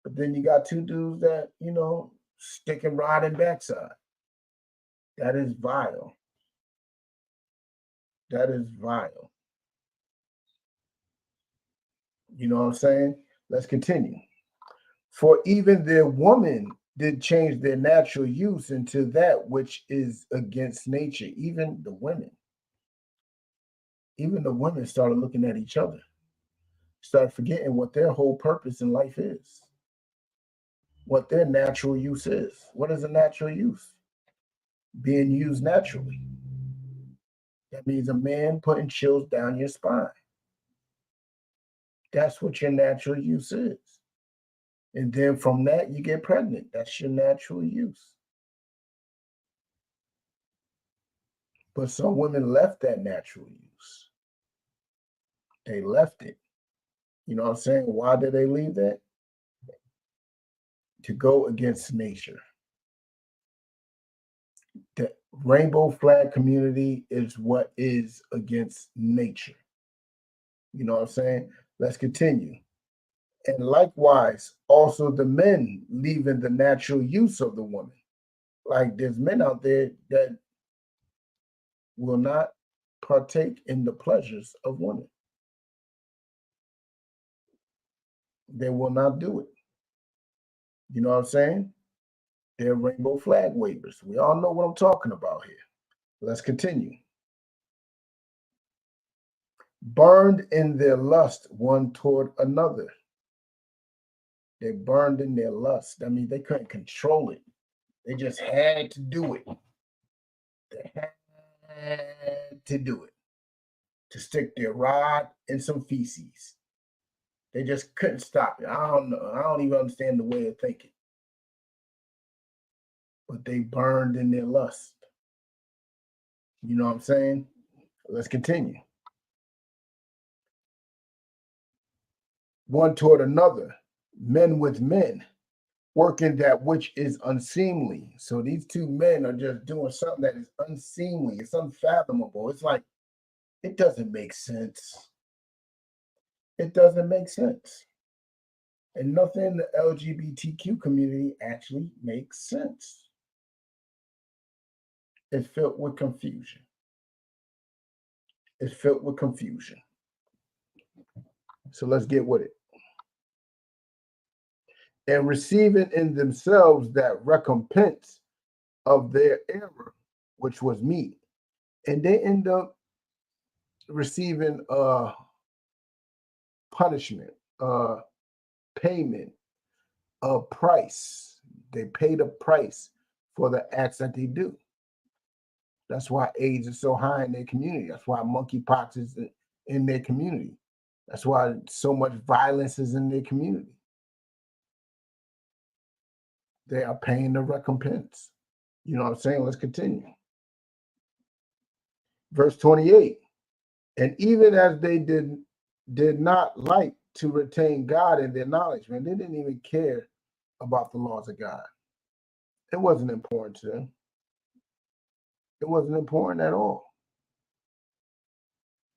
But then you got two dudes that, stick and ride and backside. That is vile. That is vile. You know what I'm saying? Let's continue. For even their woman did change their natural use into that which is against nature. Even the women started looking at each other. Start forgetting what their whole purpose in life is, what their natural use is. What is a natural use? Being used naturally. That means a man putting chills down your spine. That's what your natural use is. And then from that, you get pregnant. That's your natural use. But some women left that natural use. They left it. You know what I'm saying? Why did they leave that? To go against nature. The rainbow flag community is what is against nature. You know what I'm saying? Let's continue. And likewise, also the men leaving the natural use of the woman. Like there's men out there that will not partake in the pleasures of women. They will not do it. You know what I'm saying? They're rainbow flag wavers. We all know what I'm talking about here. Let's continue. Burned in their lust one toward another. They burned in their lust. I mean, they couldn't control it. They just had to do it. They had to do it. To stick their rod in some feces. They just couldn't stop it. I don't know. I don't even understand the way of thinking. But they burned in their lust. You know what I'm saying? Let's continue. One toward another, men with men, working that which is unseemly. So these two men are just doing something that is unseemly. It's unfathomable. It's like, it doesn't make sense. It doesn't make sense. And nothing in the LGBTQ community actually makes sense. It's filled with confusion. It's filled with confusion. So let's get with it. And receiving in themselves that recompense of their error, which was meat. And they end up receiving punishment, payment, a price. They paid a price for the acts that they do. That's why AIDS is so high in their community. That's why monkeypox is in their community. That's why so much violence is in their community. They are paying the recompense. You know what I'm saying? Let's continue. Verse 28. And even as they did not like to retain God in their knowledge, man, they didn't even care about the laws of God. It wasn't important to them. It wasn't important at all.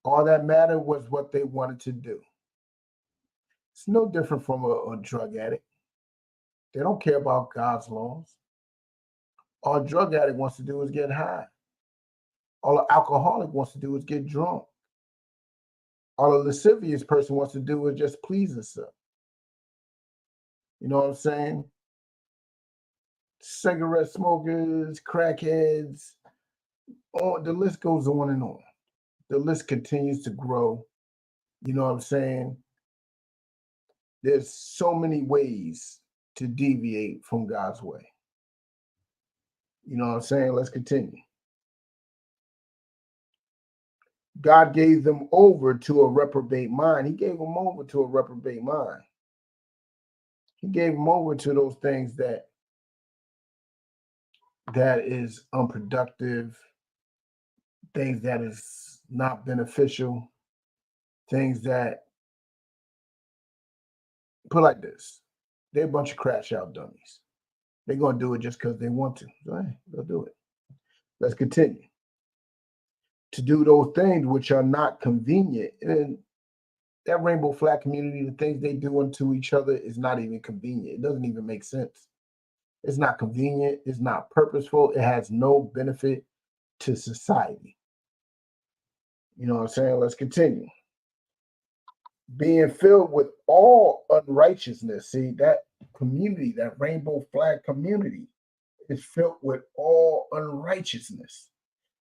All that mattered was what they wanted to do. It's no different from a drug addict. They don't care about God's laws. All a drug addict wants to do is get high. All an alcoholic wants to do is get drunk. All a lascivious person wants to do is just please himself. You know what I'm saying? Cigarette smokers, crackheads, the list goes on and on. The list continues to grow. You know what I'm saying? There's so many ways to deviate from God's way. You know what I'm saying? Let's continue. God gave them over to a reprobate mind. He gave them over to a reprobate mind. He gave them over to those things that is unproductive, things that is not beneficial, things that, put like this, they're a bunch of crash out dummies. They're going to do it just because they want to. So, hey, they'll do it. Let's continue. To do those things which are not convenient. And that rainbow flag community, the things they do unto each other is not even convenient. It doesn't even make sense. It's not convenient. It's not purposeful. It has no benefit to society. You know what I'm saying? Let's continue. Being filled with all unrighteousness. See, that community, that rainbow flag community is filled with all unrighteousness.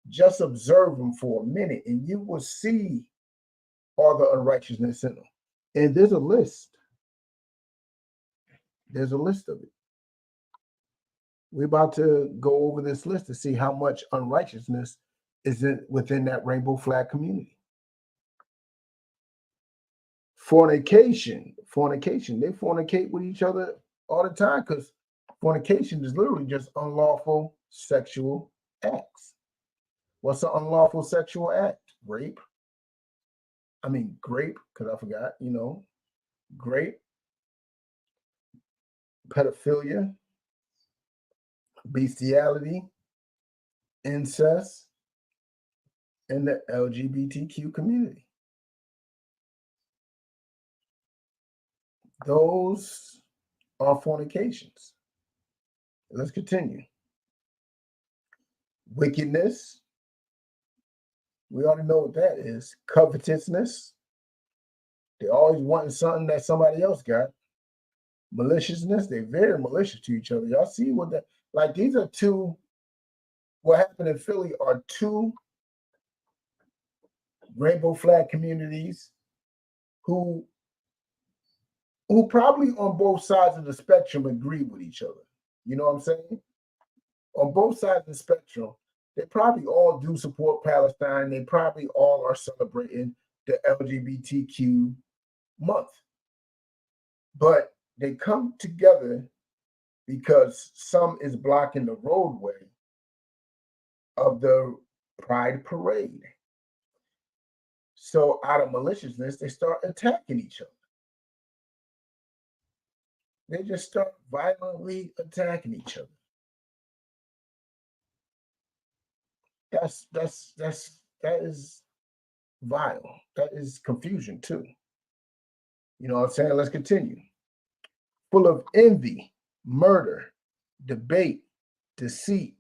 Just observe them for a minute and you will see all the unrighteousness in them. And there's a list. There's a list of it. We're about to go over this list to see how much unrighteousness is within that rainbow flag community. Fornication. They fornicate with each other all the time because fornication is literally just unlawful sexual acts. What's an unlawful sexual act? Grape, because I forgot, grape, pedophilia, bestiality, incest, and the LGBTQ community. Those are fornications. Let's continue. Wickedness. We already know what that is. Covetousness. They're always wanting something that somebody else got. Maliciousness. They're very malicious to each other. Y'all see what that, like these are two, what happened in Philly are two rainbow flag communities who probably on both sides of the spectrum agree with each other. You know what I'm saying? On both sides of the spectrum, they probably all do support Palestine. They probably all are celebrating the LGBTQ month. But they come together because some is blocking the roadway of the Pride Parade. So out of maliciousness, they start attacking each other. They just start violently attacking each other. That is vile. That is confusion too. You know what I'm saying? Let's continue. Full of envy, murder, debate, deceit,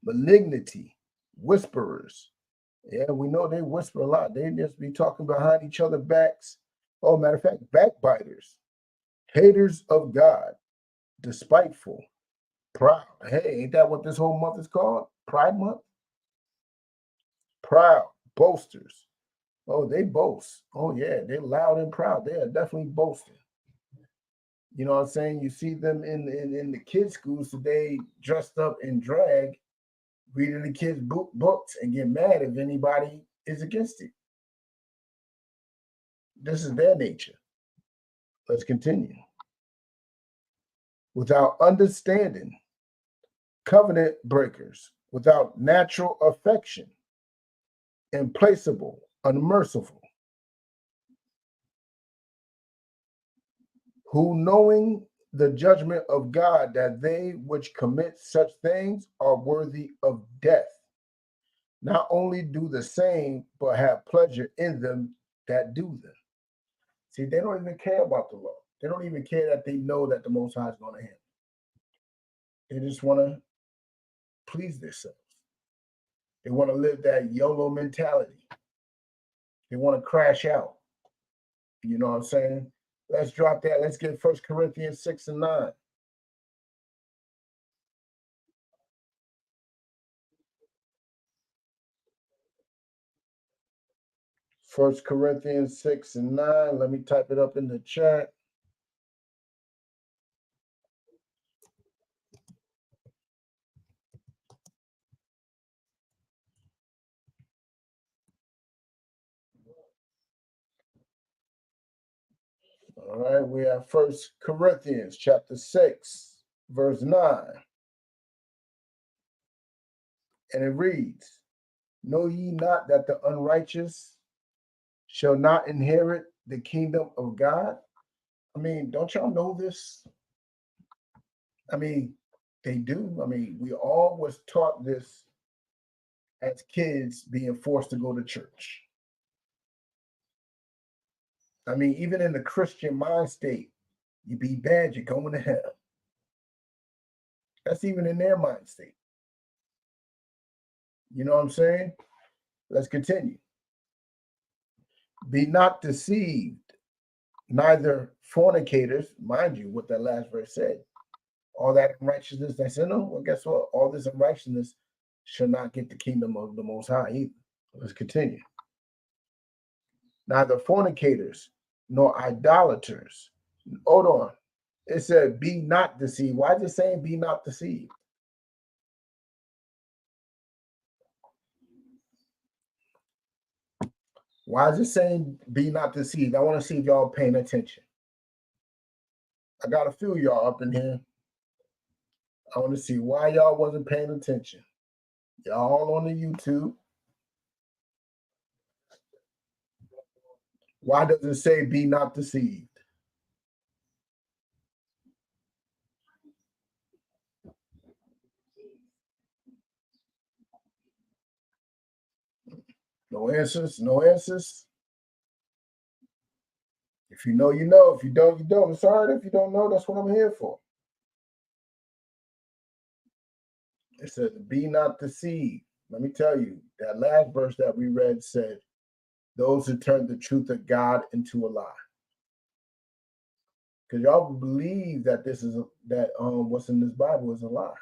malignity, whisperers. Yeah, we know they whisper a lot. They just be talking behind each other's backs. Oh, matter of fact, backbiters, haters of God, despiteful, proud. Hey, ain't that what this whole month is called? Pride Month? Proud, boasters. Oh, they boast. Oh, yeah, they're loud and proud. They are definitely boasting. You know what I'm saying? You see them in the kids' schools today dressed up in drag, reading the kids' books and get mad if anybody is against it. This is their nature. Let's continue. Without understanding, covenant breakers, without natural affection, implacable, unmerciful, who knowing the judgment of God that they which commit such things are worthy of death, not only do the same, but have pleasure in them that do them. See, they don't even care about the law. They don't even care that they know that the Most High is going to handle. They just want to please themselves. They want to live that YOLO mentality. They want to crash out. You know what I'm saying? Let's drop that. Let's get 1 Corinthians 6 and 9. First Corinthians 6 and 9. Let me type it up in the chat. All right, we have 1 Corinthians chapter 6, verse 9. And it reads, know ye not that the unrighteous shall not inherit the kingdom of God? I mean, don't y'all know this? I mean, they do. I mean, we all was taught this as kids being forced to go to church. I mean, even in the Christian mind state, you be bad, you're going to hell. That's even in their mind state. You know what I'm saying? Let's continue. Be not deceived, neither fornicators, mind you, what that last verse said. All that unrighteousness that's in them, well, guess what? All this unrighteousness shall not get the kingdom of the Most High either. Let's continue. Neither fornicators, nor idolaters. Hold on. It said, be not deceived. Why is it saying be not deceived? Why is it saying be not deceived? I want to see if y'all paying attention. I got a few of y'all up in here. I want to see why y'all wasn't paying attention. Y'all all on the YouTube. Why does it say be not deceived? No answers, no answers. If you know, you know. If you don't, you don't. It's all right if you don't know. That's what I'm here for. It says, be not deceived. Let me tell you, that last verse that we read said, those who turn the truth of God into a lie. Because y'all believe that what's in this Bible is a lie.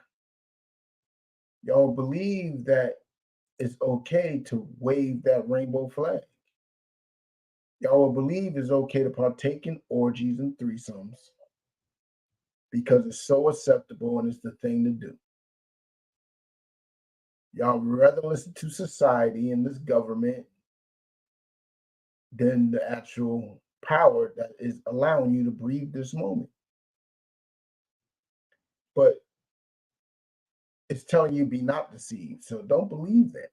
Y'all believe that it's okay to wave that rainbow flag. Y'all will believe it's okay to partake in orgies and threesomes because it's so acceptable and it's the thing to do. Y'all would rather listen to society and this government than the actual power that is allowing you to breathe this moment. But it's telling you be not deceived. So don't believe that.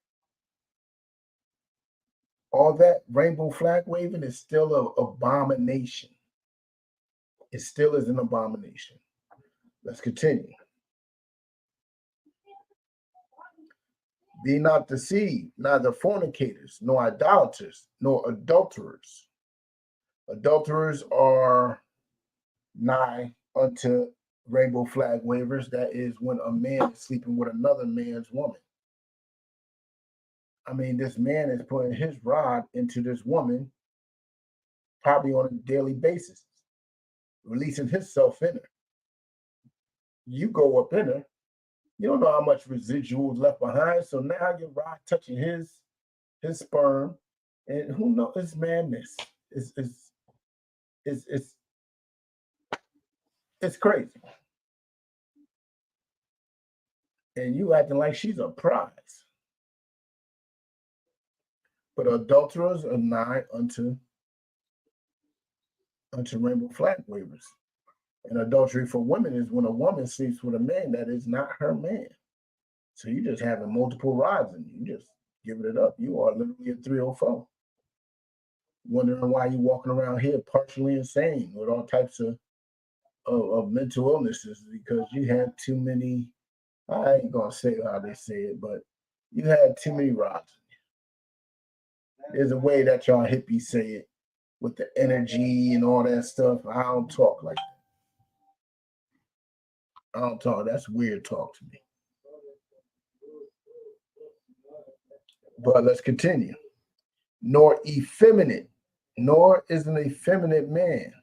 All that rainbow flag waving is still an abomination. It still is an abomination. Let's continue. Be not deceived, neither fornicators, nor idolaters, nor adulterers. Adulterers are nigh unto rainbow flag wavers. That is when a man is sleeping with another man's woman. I mean, this man is putting his rod into this woman probably on a daily basis, releasing himself in her. You go up in her, you don't know how much residual is left behind. So now your rod touching his sperm, and who knows? It's madness. It's crazy. And you acting like she's a prize. But adulterers are nigh unto rainbow flag wavers. And adultery for women is when a woman sleeps with a man that is not her man. So you just having multiple rods and you just giving it up. You are literally a 304. Wondering why you walking around here partially insane with all types of mental illnesses because you had too many. I ain't gonna say how they say it, but you had too many rods. There's a way that y'all hippies say it with the energy and all that stuff. I don't talk like that. I don't talk. That's weird talk to me. But let's continue. Nor effeminate, nor is an effeminate man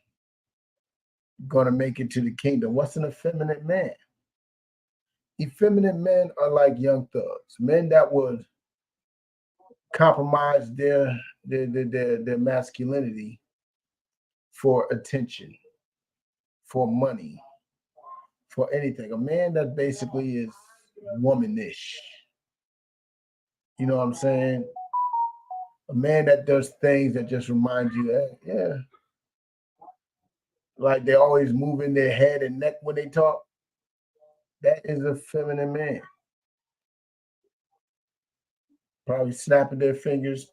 going to make it to the kingdom. What's an effeminate man? Effeminate men are like young thugs, men that would compromise their masculinity for attention, for money, for anything. A man that basically is womanish. You know what I'm saying? A man that does things that just remind you, yeah. Like they always moving their head and neck when they talk. That is a feminine man. Probably snapping their fingers,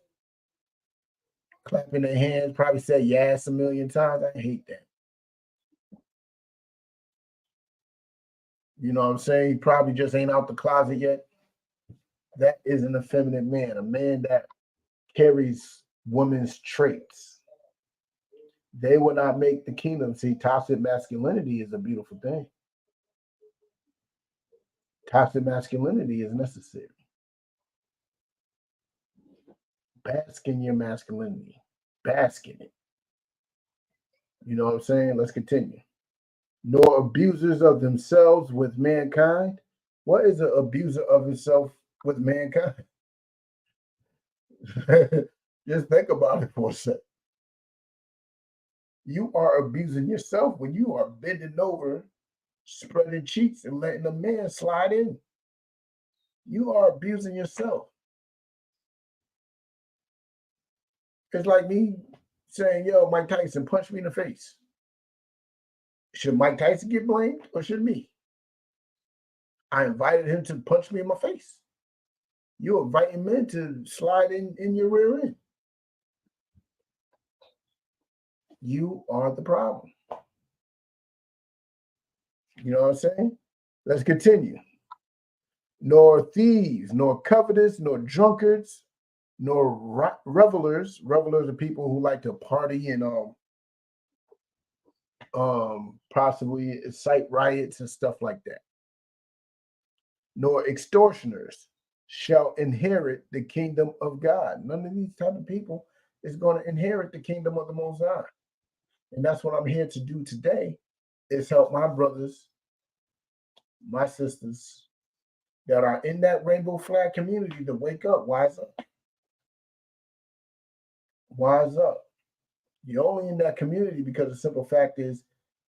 clapping their hands, probably say yes a million times. I hate that. You know what I'm saying? He probably just ain't out the closet yet. That is an effeminate man, a man that carries women's traits. They will not make the kingdom. See, toxic masculinity is a beautiful thing. Toxic masculinity is necessary. Bask in your masculinity. Bask in it. You know what I'm saying? Let's continue. Nor abusers of themselves with mankind. What is an abuser of himself with mankind? Just think about it for a second. You are abusing yourself when you are bending over, spreading cheeks, and letting a man slide in. You are abusing yourself. It's like me saying, yo, Mike Tyson, punch me in the face. Should Mike Tyson get blamed or should me? I invited him to punch me in my face. You're inviting men to slide in your rear end. You are the problem. You know what I'm saying? Let's continue. Nor thieves, nor covetous, nor drunkards, nor revelers. Revelers are people who like to party and possibly incite riots and stuff like that. Nor extortioners shall inherit the kingdom of God. None of these type of people is going to inherit the kingdom of the Most High. And that's what I'm here to do today, is help my brothers, my sisters that are in that rainbow flag community to wake up, wise up. Wise up. You're only in that community because the simple fact is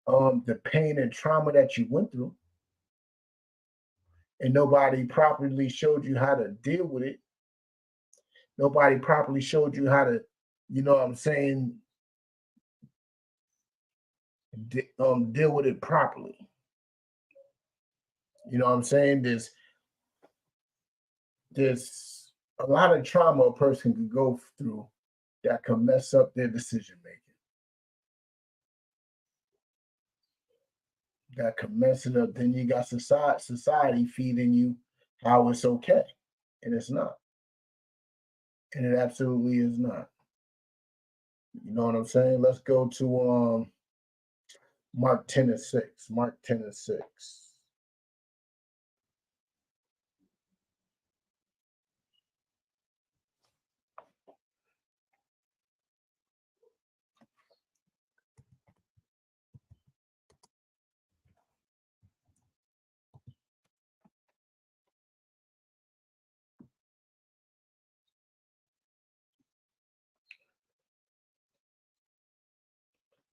the pain and trauma that you went through, and nobody properly showed you how to deal with it. Nobody properly showed you how to, you know what I'm saying, deal with it properly. You know what I'm saying? There's a lot of trauma a person could go through that can mess up their decision making. That can mess it up. Then you got society feeding you how it's okay, and it's not. And it absolutely is not. You know what I'm saying? Let's go to Mark 10:6. Mark 10:6.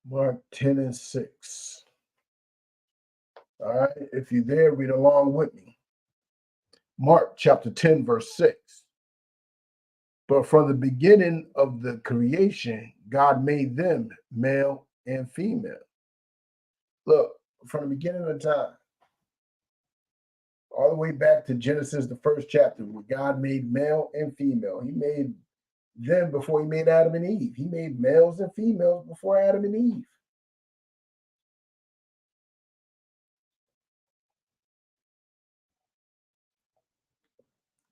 Mark 10:6. All right. If you're there, read along with me. Mark chapter 10, verse 6. But from the beginning of the creation, God made them male and female. Look, from the beginning of time, all the way back to Genesis, the first chapter, where God made male and female. He made them before he made Adam and Eve. He made males and females before Adam and Eve.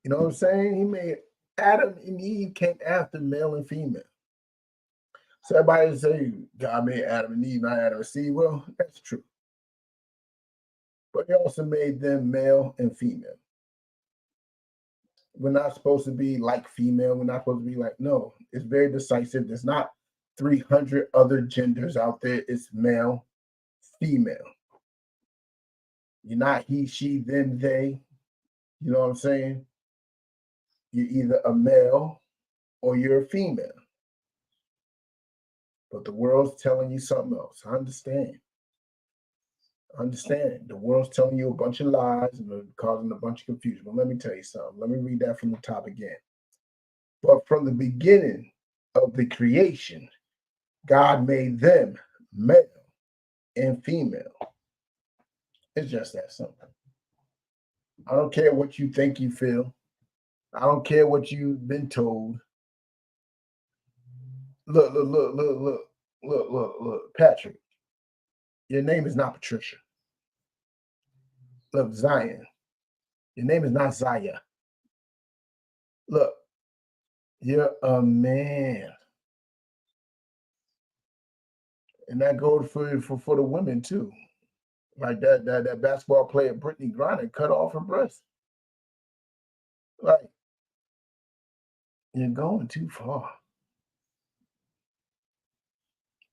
You know what I'm saying? He made Adam and Eve came after male and female. So everybody say God made Adam and Eve, not Adam and Steve. Well, that's true. But he also made them male and female. We're not supposed to be like female. We're not supposed to be like, no, it's very decisive. There's not 300 other genders out there. It's male, female. You're not he, she, them, they. You know what I'm saying? You're either a male or you're a female. But the world's telling you something else. I understand. The world's telling you a bunch of lies and causing a bunch of confusion. But let me tell you something. Let me read that from the top again. But from the beginning of the creation, God made them male and female. It's just that simple. I don't care what you think you feel. I don't care what you've been told. Look, Patrick. Your name is not Patricia. Look, Zion. Your name is not Zaya. Look, you're a man. And that goes for the women too. Like that basketball player Brittany Griner cut off her breast. Like, you're going too far.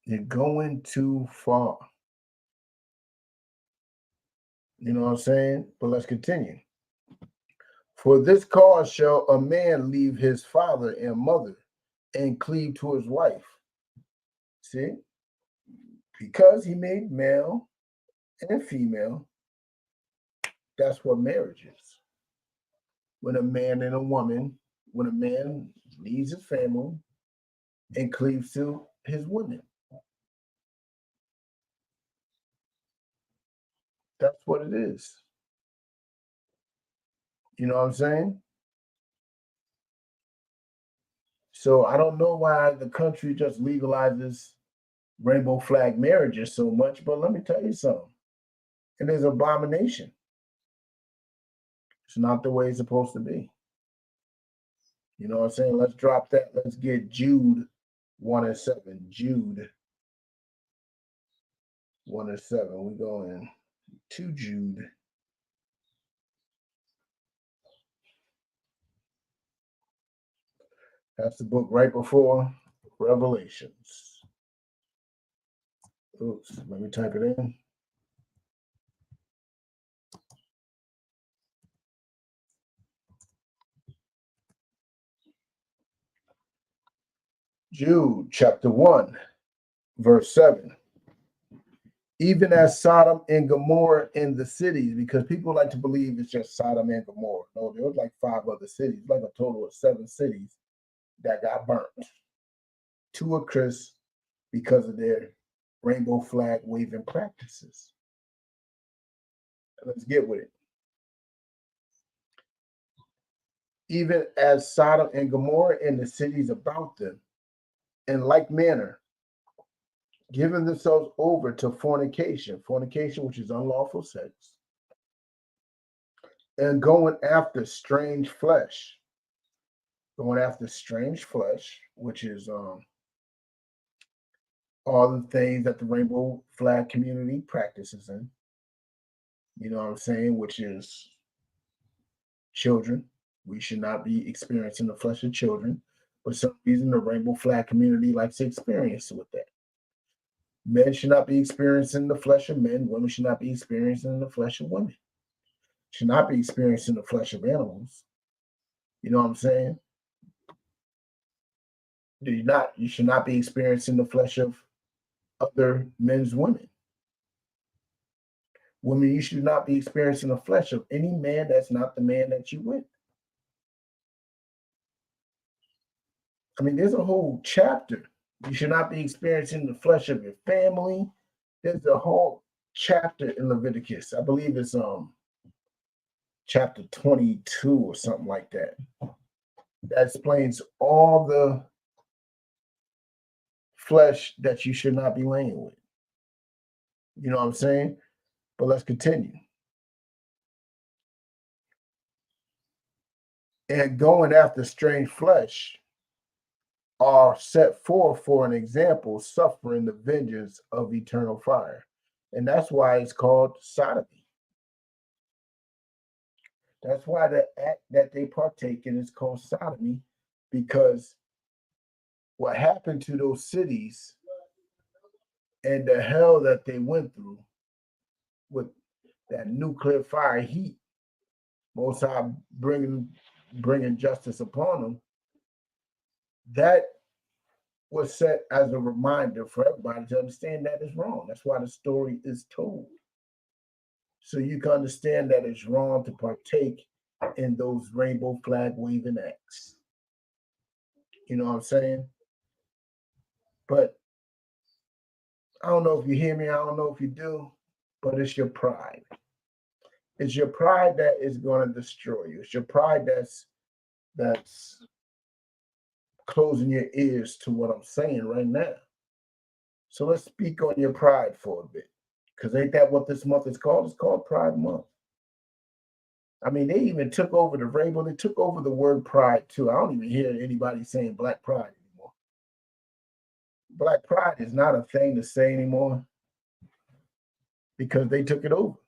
You're going too far. You know what I'm saying? But let's continue. For this cause shall a man leave his father and mother and cleave to his wife. See? Because he made male and female, that's what marriage is. When a man and a woman, when a man leaves his family and cleaves to his women. That's what it is. You know what I'm saying? So I don't know why the country just legalizes rainbow flag marriages so much, but let me tell you something. It is abomination. It's not the way it's supposed to be. You know what I'm saying? Let's drop that. Let's get Jude 1 and 7. Jude 1 and 7. We're going to Jude. That's the book right before Revelations. Oops, let me type it in. Jude chapter 1, verse 7. Even as Sodom and Gomorrah in the cities, because people like to believe it's just Sodom and Gomorrah. No, there was like 5 other cities, like a total of 7 cities that got burnt to a crisp because of their rainbow flag waving practices. Let's get with it. Even as Sodom and Gomorrah and the cities about them, in like manner, giving themselves over to fornication, which is unlawful sex, and going after strange flesh, which is all the things that the rainbow flag community practices in. You know what I'm saying? Which is children. We should not be experiencing the flesh of children. For some reason, the rainbow flag community likes to experience with that. Men should not be experiencing the flesh of men. Women should not be experiencing the flesh of women. Should not be experiencing the flesh of animals. You know what I'm saying? You should not be experiencing the flesh of other men's women. Women, you should not be experiencing the flesh of any man that's not the man that you with. I mean, there's a whole chapter. You should not be experiencing the flesh of your family. There's a whole chapter in Leviticus. I believe it's chapter 22 or something like that. That explains all the flesh that you should not be laying with. You know what I'm saying? But let's continue. And going after strange flesh are set forth for an example, suffering the vengeance of eternal fire. And that's why it's called sodomy. That's why the act that they partake in is called sodomy, because what happened to those cities and the hell that they went through with that nuclear fire heat, Most High bringing justice upon them, that was set as a reminder for everybody to understand that is wrong. That's why the story is told. So you can understand that it's wrong to partake in those rainbow flag waving acts. You know what I'm saying? But I don't know if you hear me. I don't know if you do, but it's your pride. It's your pride that is going to destroy you. It's your pride that's closing your ears to what I'm saying right now. So let's speak on your pride for a bit. Because ain't that what this month is called? It's called Pride Month. I mean, they even took over the rainbow. They took over the word pride too. I don't even hear anybody saying black pride anymore. Black pride is not a thing to say anymore because they took it over.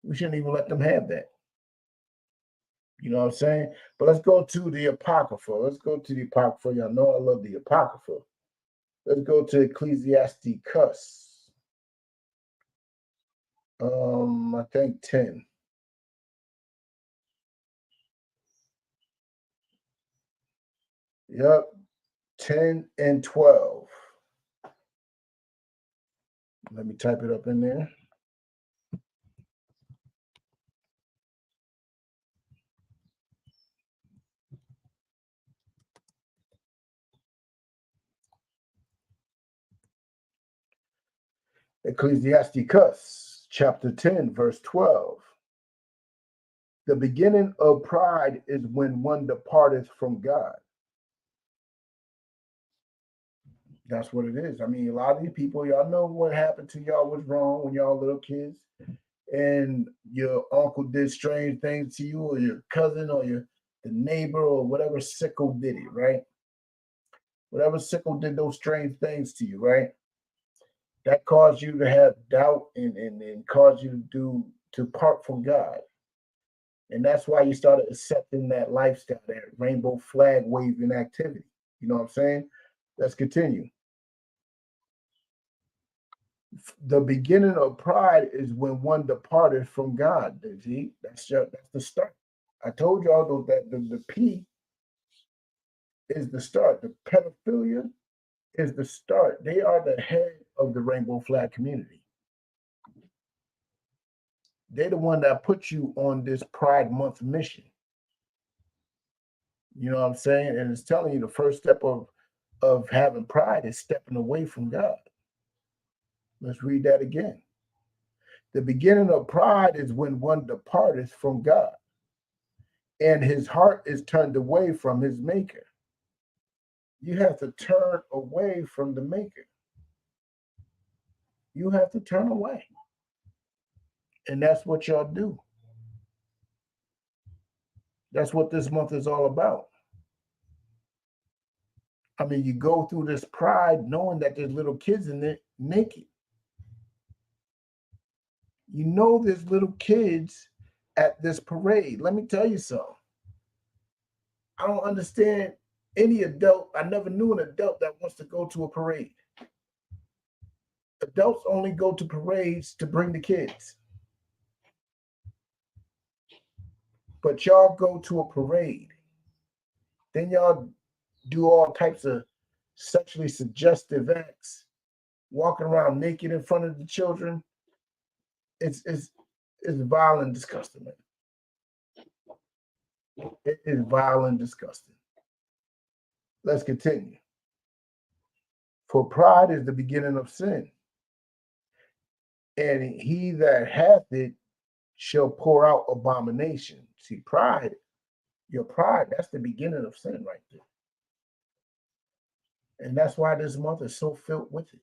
We shouldn't even let them have that. You know what I'm saying? But let's go to the Apocrypha. Y'all know I love the Apocrypha. Let's go to Ecclesiasticus. I think 10. Yep, 10 and 12. Let me type it up in there. Ecclesiasticus chapter 10, verse 12. The beginning of pride is when one departeth from God. That's what it is. I mean, a lot of these people, y'all know what happened to y'all was wrong when y'all little kids, and your uncle did strange things to you, or your cousin, or the neighbor, or whatever sickle did it, right? Whatever sickle did those strange things to you, right? That caused you to have doubt and caused you to part from God. And that's why you started accepting that lifestyle, that rainbow flag waving activity. You know what I'm saying? Let's continue. The beginning of pride is when one departed from God. See, that's the start. I told y'all though that the P is the start. The pedophilia is the start. They are the head of the rainbow flag community. They're the one that put you on this Pride Month mission. You know what I'm saying? And it's telling you the first step of having pride is stepping away from God. Let's read that again. The beginning of pride is when one departeth from God, and his heart is turned away from his maker. You have to turn away from the maker. You have to turn away. And that's what y'all do. That's what this month is all about. I mean, you go through this pride knowing that there's little kids in it naked. You know there's little kids at this parade. Let me tell you something. I don't understand any adult. I never knew an adult that wants to go to a parade. Adults only go to parades to bring the kids. But y'all go to a parade. Then y'all do all types of sexually suggestive acts, walking around naked in front of the children. It's vile and disgusting, man. It is vile and disgusting. Let's continue. For pride is the beginning of sin, and he that hath it shall pour out abomination. See, pride, your pride, that's the beginning of sin right there. And that's why this month is so filled with it.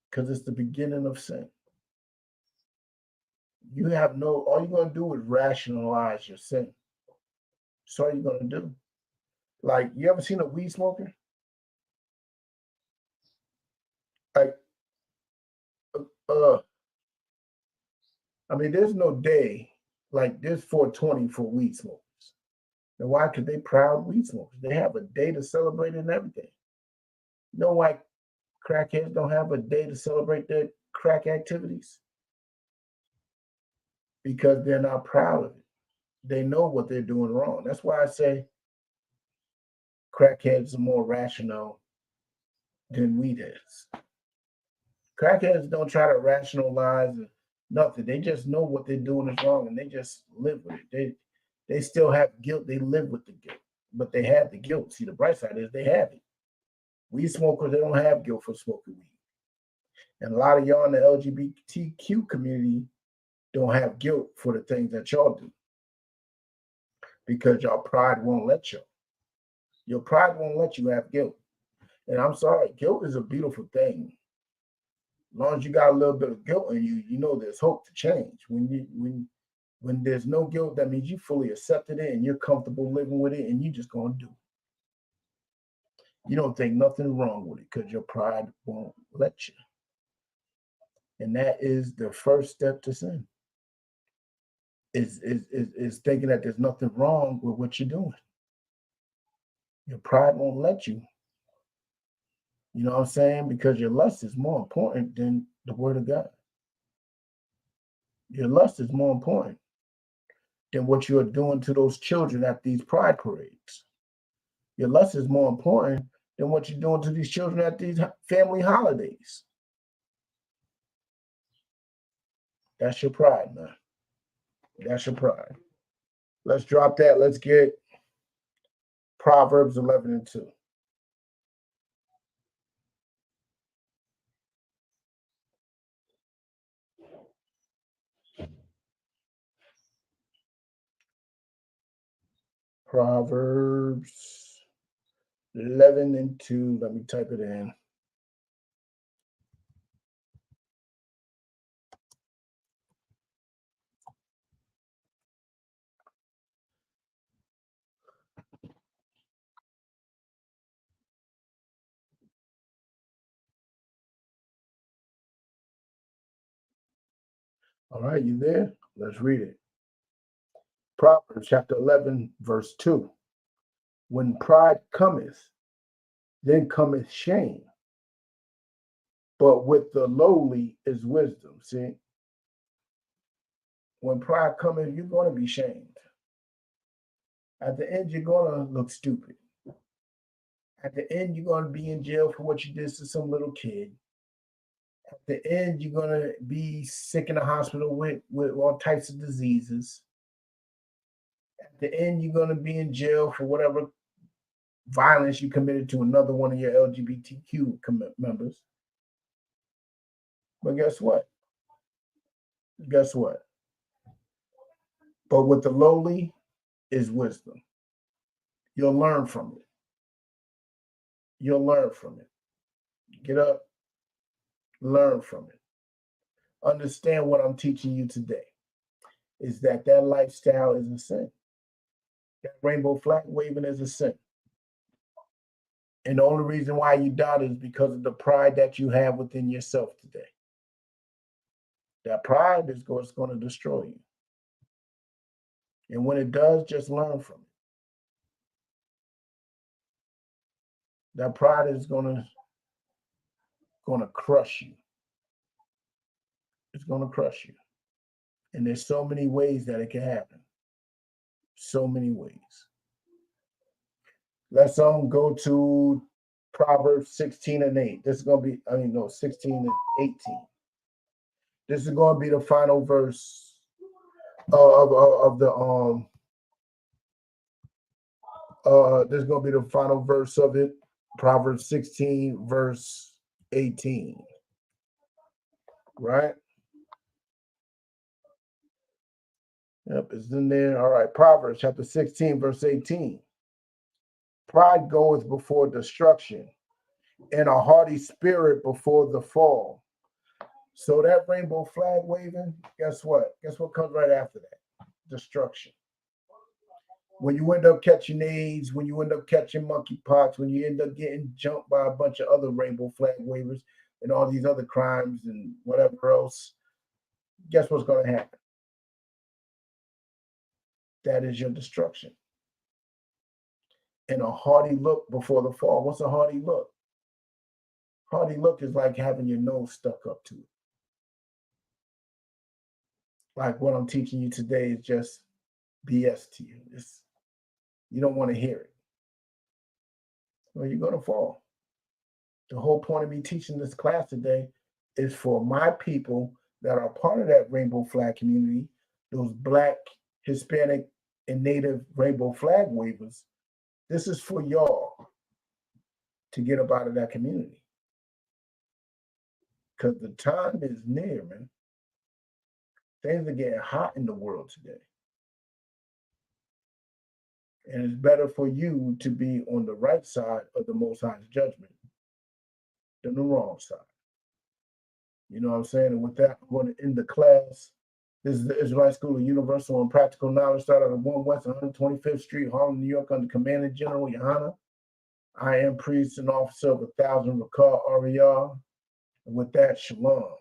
Because it's the beginning of sin. You have all you're going to do is rationalize your sin. That's all you're going to do. Like, you ever seen a weed smoker? Like, I mean, there's no day like this 420 for weed smokers. And why? Because they proud weed smokers. They have a day to celebrate and everything. You know why crackheads don't have a day to celebrate their crack activities? Because they're not proud of it. They know what they're doing wrong. That's why I say crackheads are more rational than weed heads. Crackheads don't try to rationalize nothing. They just know what they're doing is wrong, and they just live with it. They still have guilt. They live with the guilt, but they have the guilt. See, the bright side is they have it. Weed smokers, they don't have guilt for smoking weed. And a lot of y'all in the LGBTQ community don't have guilt for the things that y'all do because y'all pride won't let you. Your pride won't let you have guilt. And I'm sorry, guilt is a beautiful thing. As long as you got a little bit of guilt in you, you know there's hope to change. When there's no guilt, that means you fully accepted it and you're comfortable living with it and you just gonna do it. You don't think nothing wrong with it because your pride won't let you. And that is the first step to sin. Is thinking that there's nothing wrong with what you're doing. Your pride won't let you. You know what I'm saying? Because your lust is more important than the word of God. Your lust is more important than what you are doing to those children at these pride parades. Your lust is more important than what you're doing to these children at these family holidays. That's your pride, man. That's your pride. Let's drop that. Let's get Proverbs 11:2. Proverbs 11:2. Let me type it in. All right, you there? Let's read it. Proverbs chapter 11, verse 2. When pride cometh, then cometh shame, but with the lowly is wisdom. See, when pride cometh, you're going to be shamed. At the end, you're going to look stupid. At the end, you're going to be in jail for what you did to some little kid. At the end, you're going to be sick in the hospital with all types of diseases. At the end, you're going to be in jail for whatever violence you committed to another one of your LGBTQ members. But guess what? Guess what? But with the lowly is wisdom. You'll learn from it. You'll learn from it. Get up, learn from it. Understand what I'm teaching you today is that lifestyle is a sin. That rainbow flag waving is a sin. And the only reason why you doubt is because of the pride that you have within yourself today. That pride is what's going to destroy you. And when it does, just learn from it. That pride is going to crush you. It's going to crush you. And there's so many ways that it can happen. So many ways. Let's go to Proverbs 16:8. This is going to be, 16:18. This is going to be the final verse of the this is going to be the final verse of it. Proverbs 16, verse 18. Right? Yep, it's in there. All right. Proverbs chapter 16, verse 18. Pride goeth before destruction, and a haughty spirit before the fall. So that rainbow flag waving, guess what? Guess what comes right after that? Destruction. When you end up catching AIDS, when you end up catching monkeypox, when you end up getting jumped by a bunch of other rainbow flag wavers and all these other crimes and whatever else, guess what's going to happen? That is your destruction. And a haughty look before the fall. What's a haughty look? Haughty look is like having your nose stuck up to it. Like what I'm teaching you today is just BS to you. You don't want to hear it. Well, you're going to fall. The whole point of me teaching this class today is for my people that are part of that rainbow flag community, those Black, Hispanic, and Native rainbow flag wavers. This is for y'all to get up out of that community. Because the time is near, man. Things are getting hot in the world today. And it's better for you to be on the right side of the Most High's judgment than the wrong side. You know what I'm saying? And with that, I'm going to end the class. This is the Israelite School of Universal and Practical Knowledge, started at 1 West 125th Street, Harlem, New York, under Commandant General Yohana. I am priest and officer of 1,000 Rakar Ariyah. And with that, shalom.